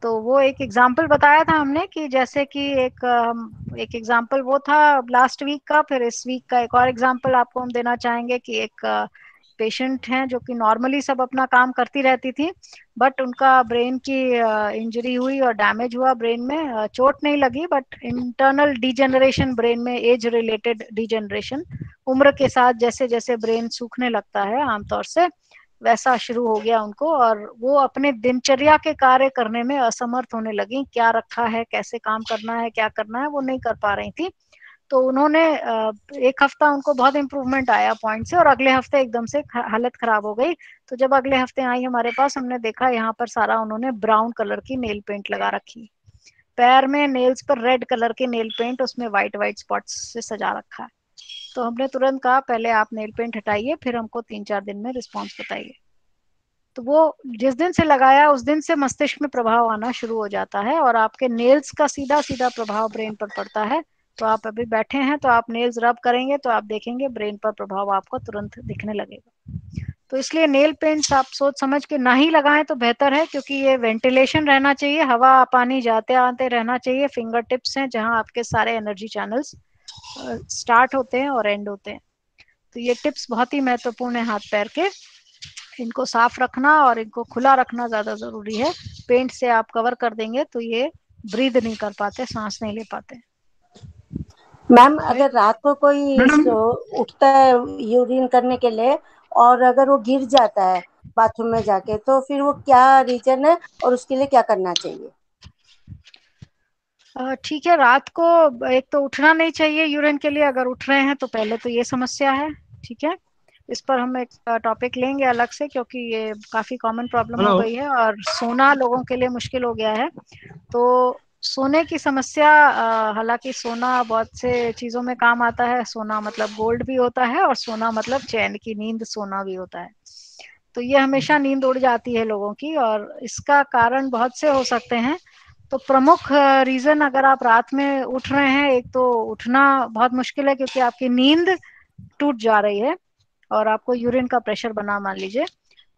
तो वो एक एग्जाम्पल बताया था हमने कि जैसे कि एक एग्जाम्पल वो था लास्ट वीक का, फिर इस वीक का एक और एग्जाम्पल आपको हम देना चाहेंगे कि एक पेशेंट हैं जो कि नॉर्मली सब अपना काम करती रहती थी, बट उनका ब्रेन की इंजरी हुई और डैमेज हुआ ब्रेन में। चोट नहीं लगी, बट इंटरनल डिजेनरेशन ब्रेन में, एज रिलेटेड डिजेनरेशन, उम्र के साथ जैसे जैसे ब्रेन सूखने लगता है आमतौर से, वैसा शुरू हो गया उनको, और वो अपने दिनचर्या के कार्य करने में असमर्थ होने लगी। क्या रखा है, कैसे काम करना है, क्या करना है, वो नहीं कर पा रही थी। तो उन्होंने एक हफ्ता उनको बहुत इंप्रूवमेंट आया पॉइंट से, और अगले हफ्ते एकदम से हालत खराब हो गई। तो जब अगले हफ्ते आई हमारे पास, हमने देखा यहाँ पर सारा उन्होंने ब्राउन कलर की नेल पेंट लगा रखी, पैर में नेल्स पर रेड कलर के नेल पेंट, उसमें व्हाइट व्हाइट स्पॉट्स से सजा रखा है। तो हमने तुरंत कहा पहले आप नेल पेंट हटाइए, फिर हमको 3-4 दिन में रिस्पॉन्स बताइए। तो वो जिस दिन से लगाया उस दिन से मस्तिष्क में प्रभाव आना शुरू हो जाता है, और आपके नेल्स का सीधा सीधा प्रभाव ब्रेन पर पड़ता है। तो आप अभी बैठे हैं तो आप नेल्स रब करेंगे तो आप देखेंगे ब्रेन पर प्रभाव आपको तुरंत दिखने लगेगा। तो इसलिए नेल पेंट्स आप सोच समझ के ना ही लगाएं तो बेहतर है, क्योंकि ये वेंटिलेशन रहना चाहिए, हवा पानी जाते आते रहना चाहिए। फिंगर टिप्स हैं जहां आपके सारे एनर्जी चैनल्स स्टार्ट होते हैं और एंड होते हैं। तो ये टिप्स बहुत ही महत्वपूर्ण है हाथ पैर के। इनको साफ रखना और इनको खुला रखना ज्यादा जरूरी है। पेंट से आप कवर कर देंगे तो ये ब्रीद नहीं कर पाते, सांस नहीं ले पाते। मैम, अगर रात को कोई उठता है यूरिन करने के लिए और अगर वो गिर जाता है बाथरूम में जाके, तो फिर वो क्या रीजन है और उसके लिए क्या करना चाहिए? ठीक है, रात को एक तो उठना नहीं चाहिए यूरिन के लिए। अगर उठ रहे हैं तो पहले तो ये समस्या है, ठीक है। इस पर हम एक टॉपिक लेंगे अलग से, क्योंकि ये काफी कॉमन प्रॉब्लम हो गई है और सोना लोगों के लिए मुश्किल हो गया है। तो सोने की समस्या, हालांकि सोना बहुत से चीजों में काम आता है। सोना मतलब गोल्ड भी होता है, और सोना मतलब चैन की नींद सोना भी होता है। तो ये हमेशा नींद उड़ जाती है लोगों की, और इसका कारण बहुत से हो सकते हैं। तो प्रमुख रीजन, अगर आप रात में उठ रहे हैं, एक तो उठना बहुत मुश्किल है क्योंकि आपकी नींद टूट जा रही है और आपको यूरिन का प्रेशर बना, मान लीजिए।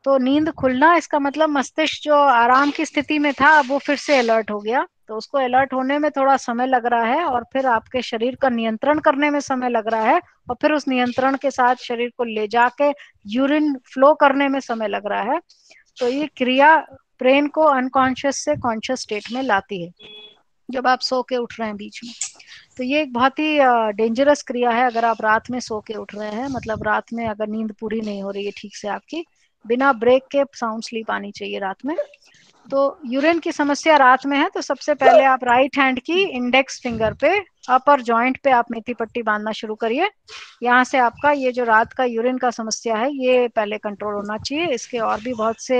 तो नींद खुलना, इसका मतलब मस्तिष्क जो आराम की स्थिति में था अब वो फिर से अलर्ट हो गया। तो उसको अलर्ट होने में थोड़ा समय लग रहा है, और फिर आपके शरीर का नियंत्रण करने में समय लग रहा है, और फिर उस नियंत्रण के साथ शरीर को ले जाके यूरिन फ्लो करने में समय लग रहा है। तो ये क्रिया ब्रेन को अनकॉन्शियस से कॉन्शियस स्टेट में लाती है जब आप सो के उठ रहे हैं बीच में। तो ये एक बहुत ही डेंजरस क्रिया है अगर आप रात में सो के उठ रहे हैं, मतलब रात में अगर नींद पूरी नहीं हो रही है ठीक से आपकी, बिना ब्रेक के साउंड स्लीप आनी चाहिए रात में। तो यूरिन की समस्या रात में है तो सबसे पहले आप राइट हैंड की इंडेक्स फिंगर पे अपर जॉइंट पे आप मेथी पट्टी बांधना शुरू करिए। यहाँ से आपका ये जो रात का यूरिन का समस्या है ये पहले कंट्रोल होना चाहिए। इसके और भी बहुत से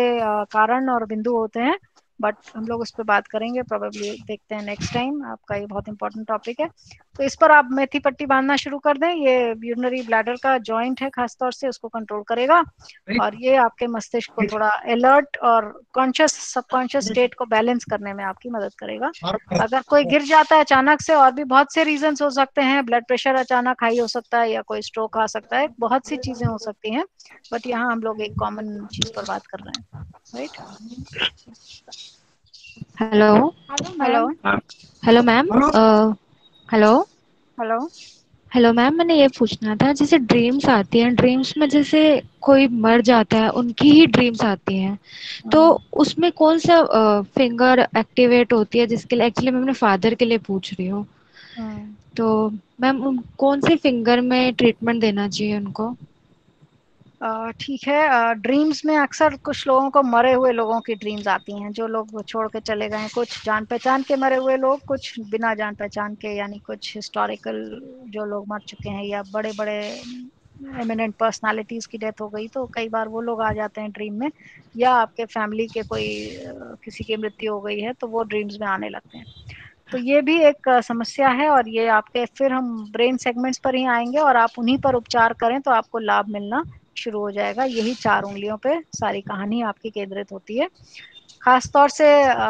कारण और बिंदु होते हैं बट हम लोग उस पर बात करेंगे प्रोबेबली, देखते हैं नेक्स्ट टाइम। आपका ये बहुत इंपॉर्टेंट टॉपिक है। तो इस पर आप मेथी पट्टी बांधना शुरू कर दें। ये यूरिनरी ब्लैडर का जॉइंट है, खासतौर से उसको कंट्रोल करेगा और ये आपके मस्तिष्क को थोड़ा अलर्ट और कॉन्शियस सबकॉन्शियस स्टेट को बैलेंस करने में आपकी मदद करेगा। अगर कोई गिर जाता है अचानक से, और भी बहुत से रीजंस हो सकते हैं, ब्लड प्रेशर अचानक हाई हो सकता है या कोई स्ट्रोक आ सकता है, बहुत सी चीजें हो सकती हैं, बट यहाँ हम लोग एक कॉमन चीज पर बात कर रहे हैं, right? Hello. Hello. Hello ma'am. Hello. Hello. Hello ma'am, मैंने ये पूछना था, जैसे ड्रीम्स आती हैं, ड्रीम्स में जैसे कोई मर जाता है, उनकी ही ड्रीम्स आती हैं, तो उसमें कौन सा फिंगर एक्टिवेट होती है? जिसके लिए एक्चुअली मैं अपने फादर के लिए पूछ रही हूँ, तो मैम कौन से फिंगर में ट्रीटमेंट देना चाहिए उनको? ठीक है। ड्रीम्स में अक्सर कुछ लोगों को मरे हुए लोगों की ड्रीम्स आती हैं, जो लोग छोड़ के चले गए हैं, कुछ जान पहचान के मरे हुए लोग, कुछ बिना जान पहचान के, यानी कुछ हिस्टोरिकल जो लोग मर चुके हैं या बड़े बड़े एमिनेंट पर्सनालिटीज की डेथ हो गई, तो कई बार वो लोग आ जाते हैं ड्रीम में, या आपके फैमिली के कोई किसी की मृत्यु हो गई है तो वो ड्रीम्स में आने लगते हैं। तो ये भी एक समस्या है, और ये आपके, फिर हम ब्रेन सेगमेंट्स पर ही आएंगे और आप उन्हीं पर उपचार करें तो आपको लाभ मिलना शुरू हो जाएगा। यही 4 उंगलियों पे सारी कहानी आपकी केंद्रित होती है। खास तौर से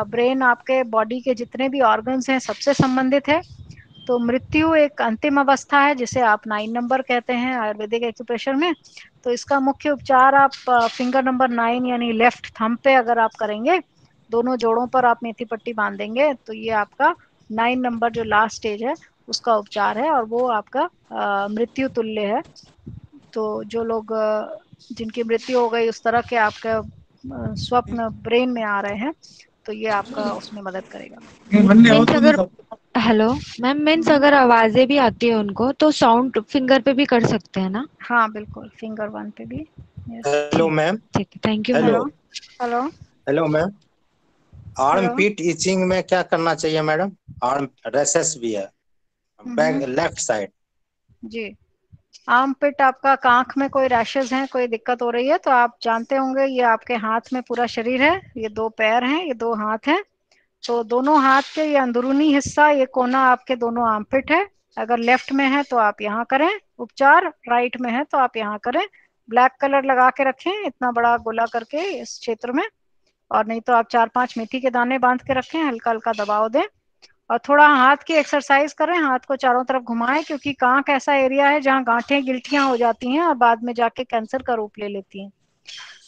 ब्रेन आपके बॉडी के जितने भी ऑर्गन्स हैं सबसे संबंधित है। तो मृत्यु एक अंतिम अवस्था है जिसे आप 9 नंबर कहते हैं आयुर्वेदिक एक्यूप्रेशर में। तो इसका मुख्य उपचार आप फिंगर नंबर 9 यानी लेफ्ट थंब पे अगर आप करेंगे, दोनों जोड़ों पर आप मेथी पट्टी बांधेंगे, तो ये आपका 9 नंबर जो लास्ट स्टेज है उसका उपचार है, और वो आपका मृत्यु तुल्य है। तो जो लोग जिनकी मृत्यु हो गई, उस तरह के आपके स्वप्न ब्रेन में आ रहे हैं, तो ये आपका उसमें मदद करेगा। मीन्स अगर, हेलो मैम, मीन्स अगर आवाजें भी आती है उनको, तो साउंड फिंगर पे भी कर सकते हैं ना? हाँ बिल्कुल, फिंगर 1 पे भी। Hello ma'am. ठीक है, thank you. Hello. Hello. Hello ma'am, arm पीट इचिंग में क्या करना चाहिए मैडम? आर्म रेसेस भी है, बैक लेफ्ट साइड। जी, आर्म पिट आपका आंख में कोई रैशेज हैं, कोई दिक्कत हो रही है, तो आप जानते होंगे ये आपके हाथ में पूरा शरीर है, ये 2 पैर हैं, ये 2 हाथ हैं। तो दोनों हाथ के ये अंदरूनी हिस्सा, ये कोना आपके दोनों आर्म पिट है। अगर लेफ्ट में है तो आप यहाँ करें उपचार, राइट में है तो आप यहाँ करें। ब्लैक कलर लगा के रखें इतना बड़ा गोला करके इस क्षेत्र में, और नहीं तो आप 4-5 मेथी के दाने बांध के रखें, हल्का हल्का दबाव दें, और थोड़ा हाथ की एक्सरसाइज करें, हाथ को चारों तरफ घुमाएं, क्योंकि कांख ऐसा एरिया है जहाँ गांठें गिल्टियां हो जाती हैं और बाद में जाके कैंसर का रूप ले लेती हैं।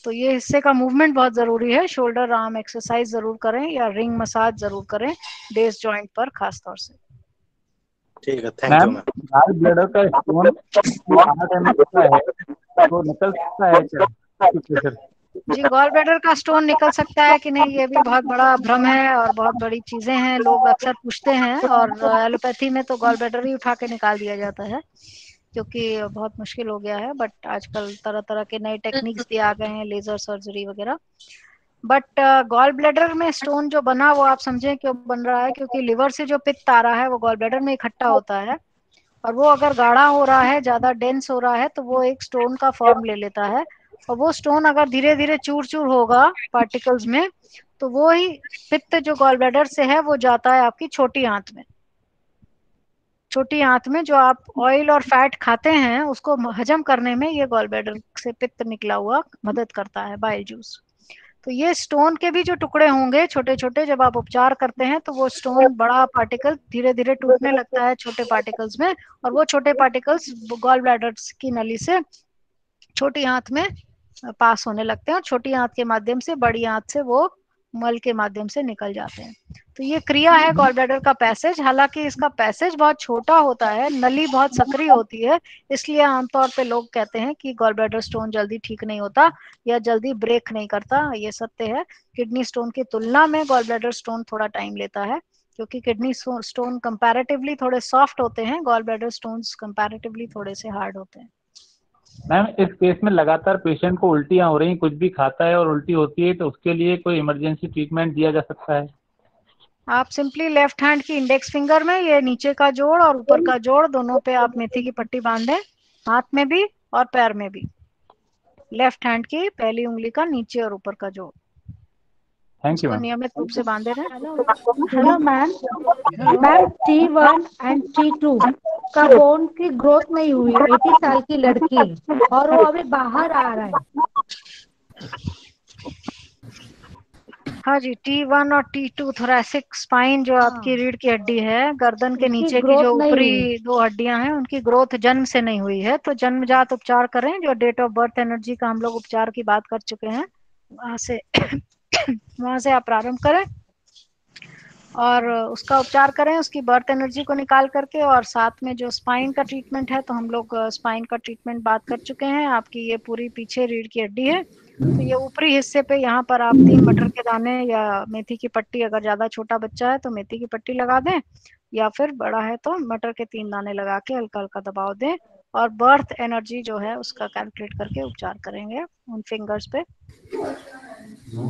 तो ये हिस्से का मूवमेंट बहुत जरूरी है। शोल्डर आर्म एक्सरसाइज जरूर करें या रिंग मसाज जरूर करें बेस जॉइंट पर खास तौर से। ठीक है, thank you ma'am, ma'am. Gall bladder का स्टोन 8 mm का है, तो निकल सकता है क्या प्रेशर? जी, गॉल ब्लैडर का स्टोन निकल सकता है कि नहीं, ये भी बहुत बड़ा भ्रम है और बहुत बड़ी चीजें हैं, लोग अक्सर पूछते हैं, और एलोपैथी में तो गॉल ब्लैडर ही उठा के निकाल दिया जाता है, क्योंकि बहुत मुश्किल हो गया है। बट आजकल तरह तरह के नए टेक्निक्स भी आ गए हैं, लेजर सर्जरी वगैरह। बट गॉल ब्लैडर में स्टोन जो बना, वो आप समझें क्यों बन रहा है, क्योंकि लिवर से जो पित्त आ रहा है वो गॉल ब्लैडर में इकट्ठा होता है, और वो अगर गाढ़ा हो रहा है, ज्यादा डेंस हो रहा है, तो वो एक स्टोन का फॉर्म ले लेता है, और वो स्टोन अगर धीरे धीरे चूर चूर होगा पार्टिकल्स में, तो वो ही पित्त जो गॉल ब्लैडर से है वो जाता है आपकी छोटी आंत में। छोटी आंत में जो आप ऑयल और फैट खाते हैं उसको हजम करने में ये गॉल ब्लैडर से पित्त निकला हुआ मदद करता है, बाइल जूस। तो ये स्टोन के भी जो टुकड़े होंगे छोटे छोटे, जब आप उपचार करते हैं तो वो स्टोन बड़ा पार्टिकल धीरे धीरे टूटने लगता है छोटे पार्टिकल्स में, और वो छोटे पार्टिकल्स गॉल ब्लैडर की नली से छोटी आंत में पास होने लगते हैं, और छोटी आंत के माध्यम से बड़ी आंत से वो मल के माध्यम से निकल जाते हैं। तो ये क्रिया है गॉल ब्लैडर का पैसेज। हालांकि इसका पैसेज बहुत छोटा होता है, नली बहुत सक्रिय होती है, इसलिए आमतौर पे लोग कहते हैं कि गॉल ब्लैडर स्टोन जल्दी ठीक नहीं होता या जल्दी ब्रेक नहीं करता। ये सत्य है। किडनी स्टोन की तुलना में गॉल ब्लैडर स्टोन थोड़ा टाइम लेता है, क्योंकि किडनी स्टोन कंपैरेटिवली थोड़े सॉफ्ट होते हैं, गॉल ब्लैडर स्टोन्स कंपैरेटिवली थोड़े से हार्ड होते हैं। मैम, इस केस में लगातार पेशेंट को उल्टियाँ हो रही, कुछ भी खाता है और उल्टी होती है, तो उसके लिए कोई इमरजेंसी ट्रीटमेंट दिया जा सकता है? आप सिंपली लेफ्ट हैंड की इंडेक्स फिंगर में ये नीचे का जोड़ और ऊपर का जोड़ दोनों पे आप मेथी की पट्टी बांध दें, हाथ में भी और पैर में भी। लेफ्ट हैंड की पहली उंगली का नीचे और ऊपर का जोड़। थैंक यू उसको मैम। नियमित रूप से बांधे रहें। Hello ma'am. Ma'am T1 and T2 का बोन की ग्रोथ नहीं हुई, 80 साल की लड़की, और वो अभी बाहर आ रहा है। हाँ जी, T1 और T2 थोरैसिक स्पाइन जो आपकी रीढ़ की हड्डी है, गर्दन के उनकी नीचे की ग्रोथ जो नहीं ऊपरी हुई। 2 हड्डियां हैं, उनकी ग्रोथ जन्म से नहीं हुई है। तो जन्मजात उपचार करें, जो डेट ऑफ बर्थ एनर्जी का हम लोग उपचार की बात कर चुके हैं, वहां से वहां से आप प्रारंभ करें और उसका उपचार करें, उसकी बर्थ एनर्जी को निकाल करके। और साथ में जो स्पाइन का ट्रीटमेंट है, तो हम लोग स्पाइन का ट्रीटमेंट बात कर चुके हैं। आपकी ये पूरी पीछे रीढ़ की हड्डी है, तो ये ऊपरी हिस्से पे यहाँ पर आप 3 मटर के दाने या मेथी की पट्टी, अगर ज्यादा छोटा बच्चा है तो मेथी की पट्टी लगा दें, या फिर बड़ा है तो मटर के 3 दाने लगा के हल्का हल्का दबाव दें, और बर्थ एनर्जी जो है उसका कैलकुलेट करके उपचार करेंगे उन फिंगर्स पे।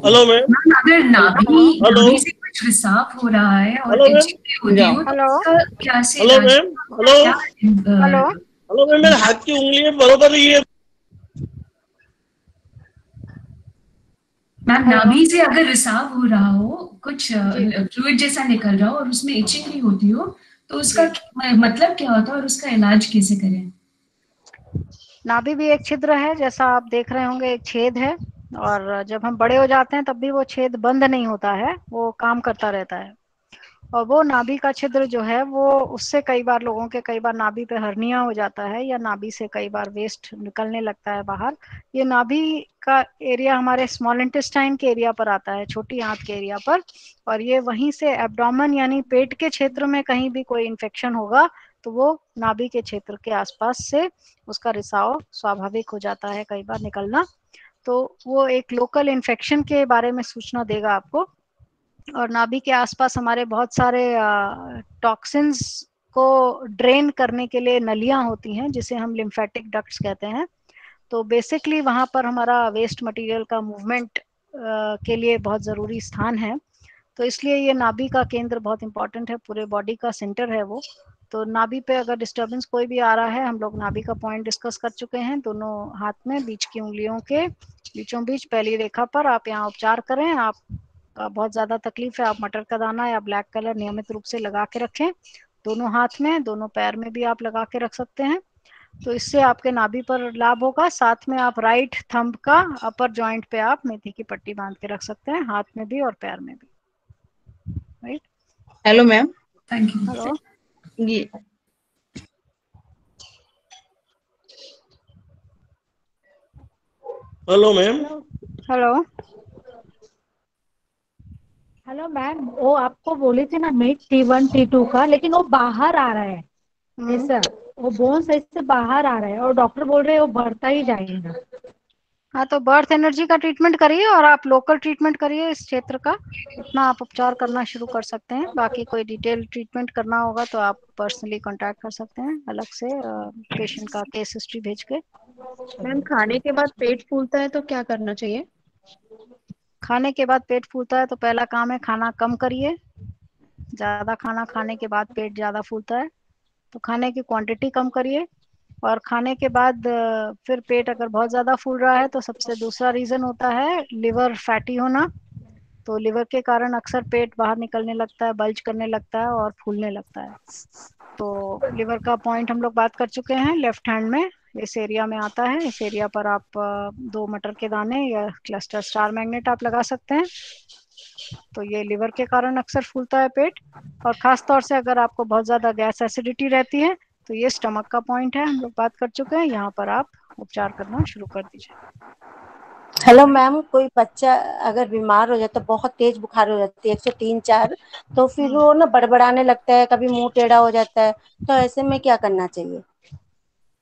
Hello ma'am. अगर नाभि से कुछ रिसाव हो रहा है और हेलो मैम। itching भी हो रही हो, तो हेलो उसका क्या से हेलो इलाज? Ma'am. Hello hello hello ma'am, मेरे हाथ की उंगलियां बराबर ही है। मैम नाभि से अगर रिसाव हो रहा हो, कुछ फ्लूइड जैसा निकल रहा हो और उसमें इचिंग नहीं होती हो, तो उसका मतलब क्या होता है और उसका इलाज कैसे करें? नाभि भी एक छिद्र है, जैसा आप देख रहे होंगे, एक छेद है। और जब हम बड़े हो जाते हैं तब भी वो छेद बंद नहीं होता है, वो काम करता रहता है। और वो नाभि का छिद्र जो है, वो उससे कई बार लोगों के कई बार नाभि पे हर्निया हो जाता है, या नाभि से कई बार वेस्ट निकलने लगता है बाहर। ये नाभि का एरिया हमारे स्मॉल इंटेस्टाइन के एरिया पर आता है, छोटी आंत के एरिया पर। और ये वहीं से एब्डोमेन यानी पेट के क्षेत्र में कहीं भी कोई इन्फेक्शन होगा, तो वो नाभि के क्षेत्र के आसपास से उसका रिसाव स्वाभाविक हो जाता है कई बार निकलना। तो वो एक लोकल इन्फेक्शन के बारे में सूचना देगा आपको। और नाभि के आसपास हमारे बहुत सारे टॉक्सिन्स को ड्रेन करने के लिए नलियां होती हैं, जिसे हम लिम्फेटिक डक्ट्स कहते हैं। तो बेसिकली वहां पर हमारा वेस्ट मटेरियल का मूवमेंट के लिए बहुत ज़रूरी स्थान है। तो इसलिए ये नाभि का केंद्र बहुत इंपॉर्टेंट है, पूरे बॉडी का सेंटर है वो। तो नाभि पे अगर डिस्टर्बेंस कोई भी आ रहा है, हम लोग नाभि का पॉइंट डिस्कस कर चुके हैं, दोनों हाथ में बीच की उंगलियों के बीचों बीच पहली रेखा पर आप यहाँ उपचार करें। आप बहुत ज्यादा तकलीफ है, आप मटर का दाना या ब्लैक कलर नियमित रूप से लगा के रखें, दोनों हाथ में, दोनों पैर में भी आप लगा के रख सकते हैं। तो इससे आपके नाभि पर लाभ होगा। साथ में आप राइट थंब का अपर जॉइंट पे आप मेथी की पट्टी बांध के रख सकते हैं, हाथ में भी और पैर में भी। Right. Hello ma'am. Thank you. Hello ये hello ma'am. Hello hello ma'am, वो आपको बोली थी ना मैं T1 T2 का, लेकिन वो बाहर आ रहा है ऐसा, वो बोन्स ऐसे बाहर आ रहा है और डॉक्टर बोल रहे हैं वो बढ़ता ही जाएगा। हाँ, तो बर्थ एनर्जी का ट्रीटमेंट करिए और आप लोकल ट्रीटमेंट करिए इस क्षेत्र का, उतना आप उपचार करना शुरू कर सकते हैं। बाकी कोई डिटेल ट्रीटमेंट करना होगा तो आप पर्सनली कांटेक्ट कर सकते हैं अलग से, पेशेंट का केस हिस्ट्री भेज के। मैम खाने के बाद पेट फूलता है तो क्या करना चाहिए? खाने के बाद पेट फूलता है तो पहला काम है खाना कम करिए। ज़्यादा खाना खाने के बाद पेट ज़्यादा फूलता है, तो खाने की क्वांटिटी कम करिए। और खाने के बाद फिर पेट अगर बहुत ज़्यादा फूल रहा है तो सबसे दूसरा रीज़न होता है लिवर फैटी होना। तो लिवर के कारण अक्सर पेट बाहर निकलने लगता है, बल्ज करने लगता है और फूलने लगता है। तो लिवर का पॉइंट हम लोग बात कर चुके हैं, लेफ्ट हैंड में इस एरिया में आता है। इस एरिया पर आप 2 मटर के दाने या क्लस्टर स्टार मैग्नेट आप लगा सकते हैं। तो ये लिवर के कारण अक्सर फूलता है पेट। और खास तौर से अगर आपको बहुत ज़्यादा गैस एसिडिटी रहती है तो ये स्टमक का पॉइंट है, हम लोग बात कर चुके हैं, यहाँ पर आप उपचार करना शुरू कर दीजिए। हेलो मैम, कोई बच्चा अगर बीमार हो जाता है, बहुत तेज बुखार हो जाती है 103-4, तो फिर वो ना बड़बड़ाने लगता है, कभी मुंह टेढ़ा हो जाता है, तो ऐसे में क्या करना चाहिए?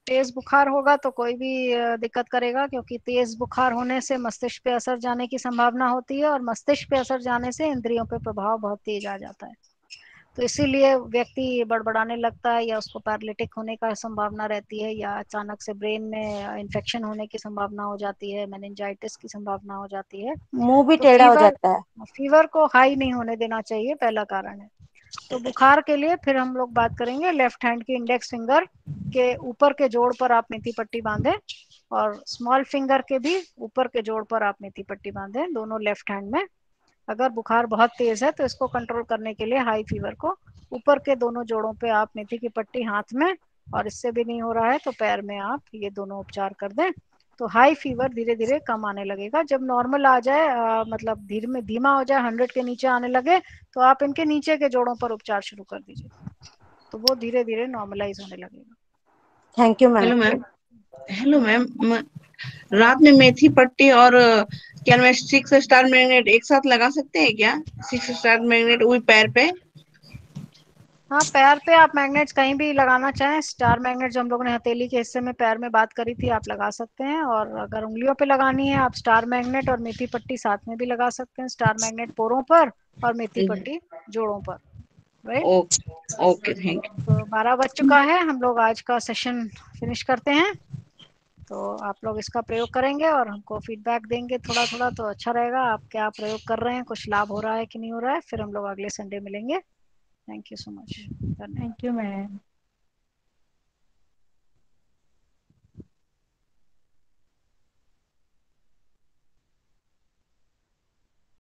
तेज बुखार होगा तो कोई भी दिक्कत करेगा, क्योंकि तेज बुखार होने से मस्तिष्क पे असर जाने की संभावना होती है, और मस्तिष्क पे असर जाने से इंद्रियों पे प्रभाव बहुत तेज आ जाता है। तो इसीलिए व्यक्ति बड़बड़ाने लगता है, या उसको पैरालिटिक होने का संभावना रहती है, या अचानक से ब्रेन में इन्फेक्शन होने की संभावना हो जाती है, मेनिंजाइटिस की संभावना हो जाती है। मुंह भी तो टेढ़ा हो जाता है। फीवर को हाई नहीं होने देना चाहिए, पहला कारण है। तो बुखार के लिए फिर हम लोग बात करेंगे लेफ्ट हैंड की इंडेक्स फिंगर के ऊपर के जोड़ पर आप मेथी पट्टी बांधें, और स्मॉल फिंगर के भी ऊपर के जोड़ पर आप मेथी पट्टी बांधें, दोनों लेफ्ट हैंड में। अगर बुखार बहुत तेज है तो इसको कंट्रोल करने के लिए हाई फीवर को ऊपर के दोनों जोड़ों पे आप मेथी की पट्टी हाथ में, और इससे भी नहीं हो रहा है तो पैर में आप ये दोनों उपचार कर दें तो हाई फीवर धीरे धीरे कम आने लगेगा। जब नॉर्मल आ जाए, मतलब धीरे में धीमा हो जाए, 100 के नीचे आने लगे, तो आप इनके नीचे के जोड़ों पर उपचार शुरू कर दीजिए, तो वो धीरे धीरे नॉर्मलाइज होने लगेगा। Thank you ma'am. Hello ma'am. Hello ma'am, रात में मेथी पट्टी और क्या मैं 6 स्टार मैग्नेट एक साथ लगा सकते हैं क्या? 6 स्टार मैग्नेट वही पैर पे? हाँ, पैर पे आप मैग्नेट्स कहीं भी लगाना चाहें। स्टार मैग्नेट जो हम लोगों ने हथेली के हिस्से में पैर में बात करी थी, आप लगा सकते हैं, और अगर उंगलियों पे लगानी है आप स्टार मैग्नेट और मेथी पट्टी साथ में भी लगा सकते हैं। स्टार मैग्नेट पोरों पर और मेथी पट्टी जोड़ों पर। Right, okay, thank you. तो 12 बज चुका है, हम लोग आज का सेशन फिनिश करते हैं। तो आप लोग इसका प्रयोग करेंगे और हमको फीडबैक देंगे थोड़ा थोड़ा, तो अच्छा रहेगा। आप क्या प्रयोग कर रहे हैं, कुछ लाभ हो रहा है कि नहीं हो रहा है, फिर हम लोग अगले संडे मिलेंगे। Thank you so much. Thank you ma'am.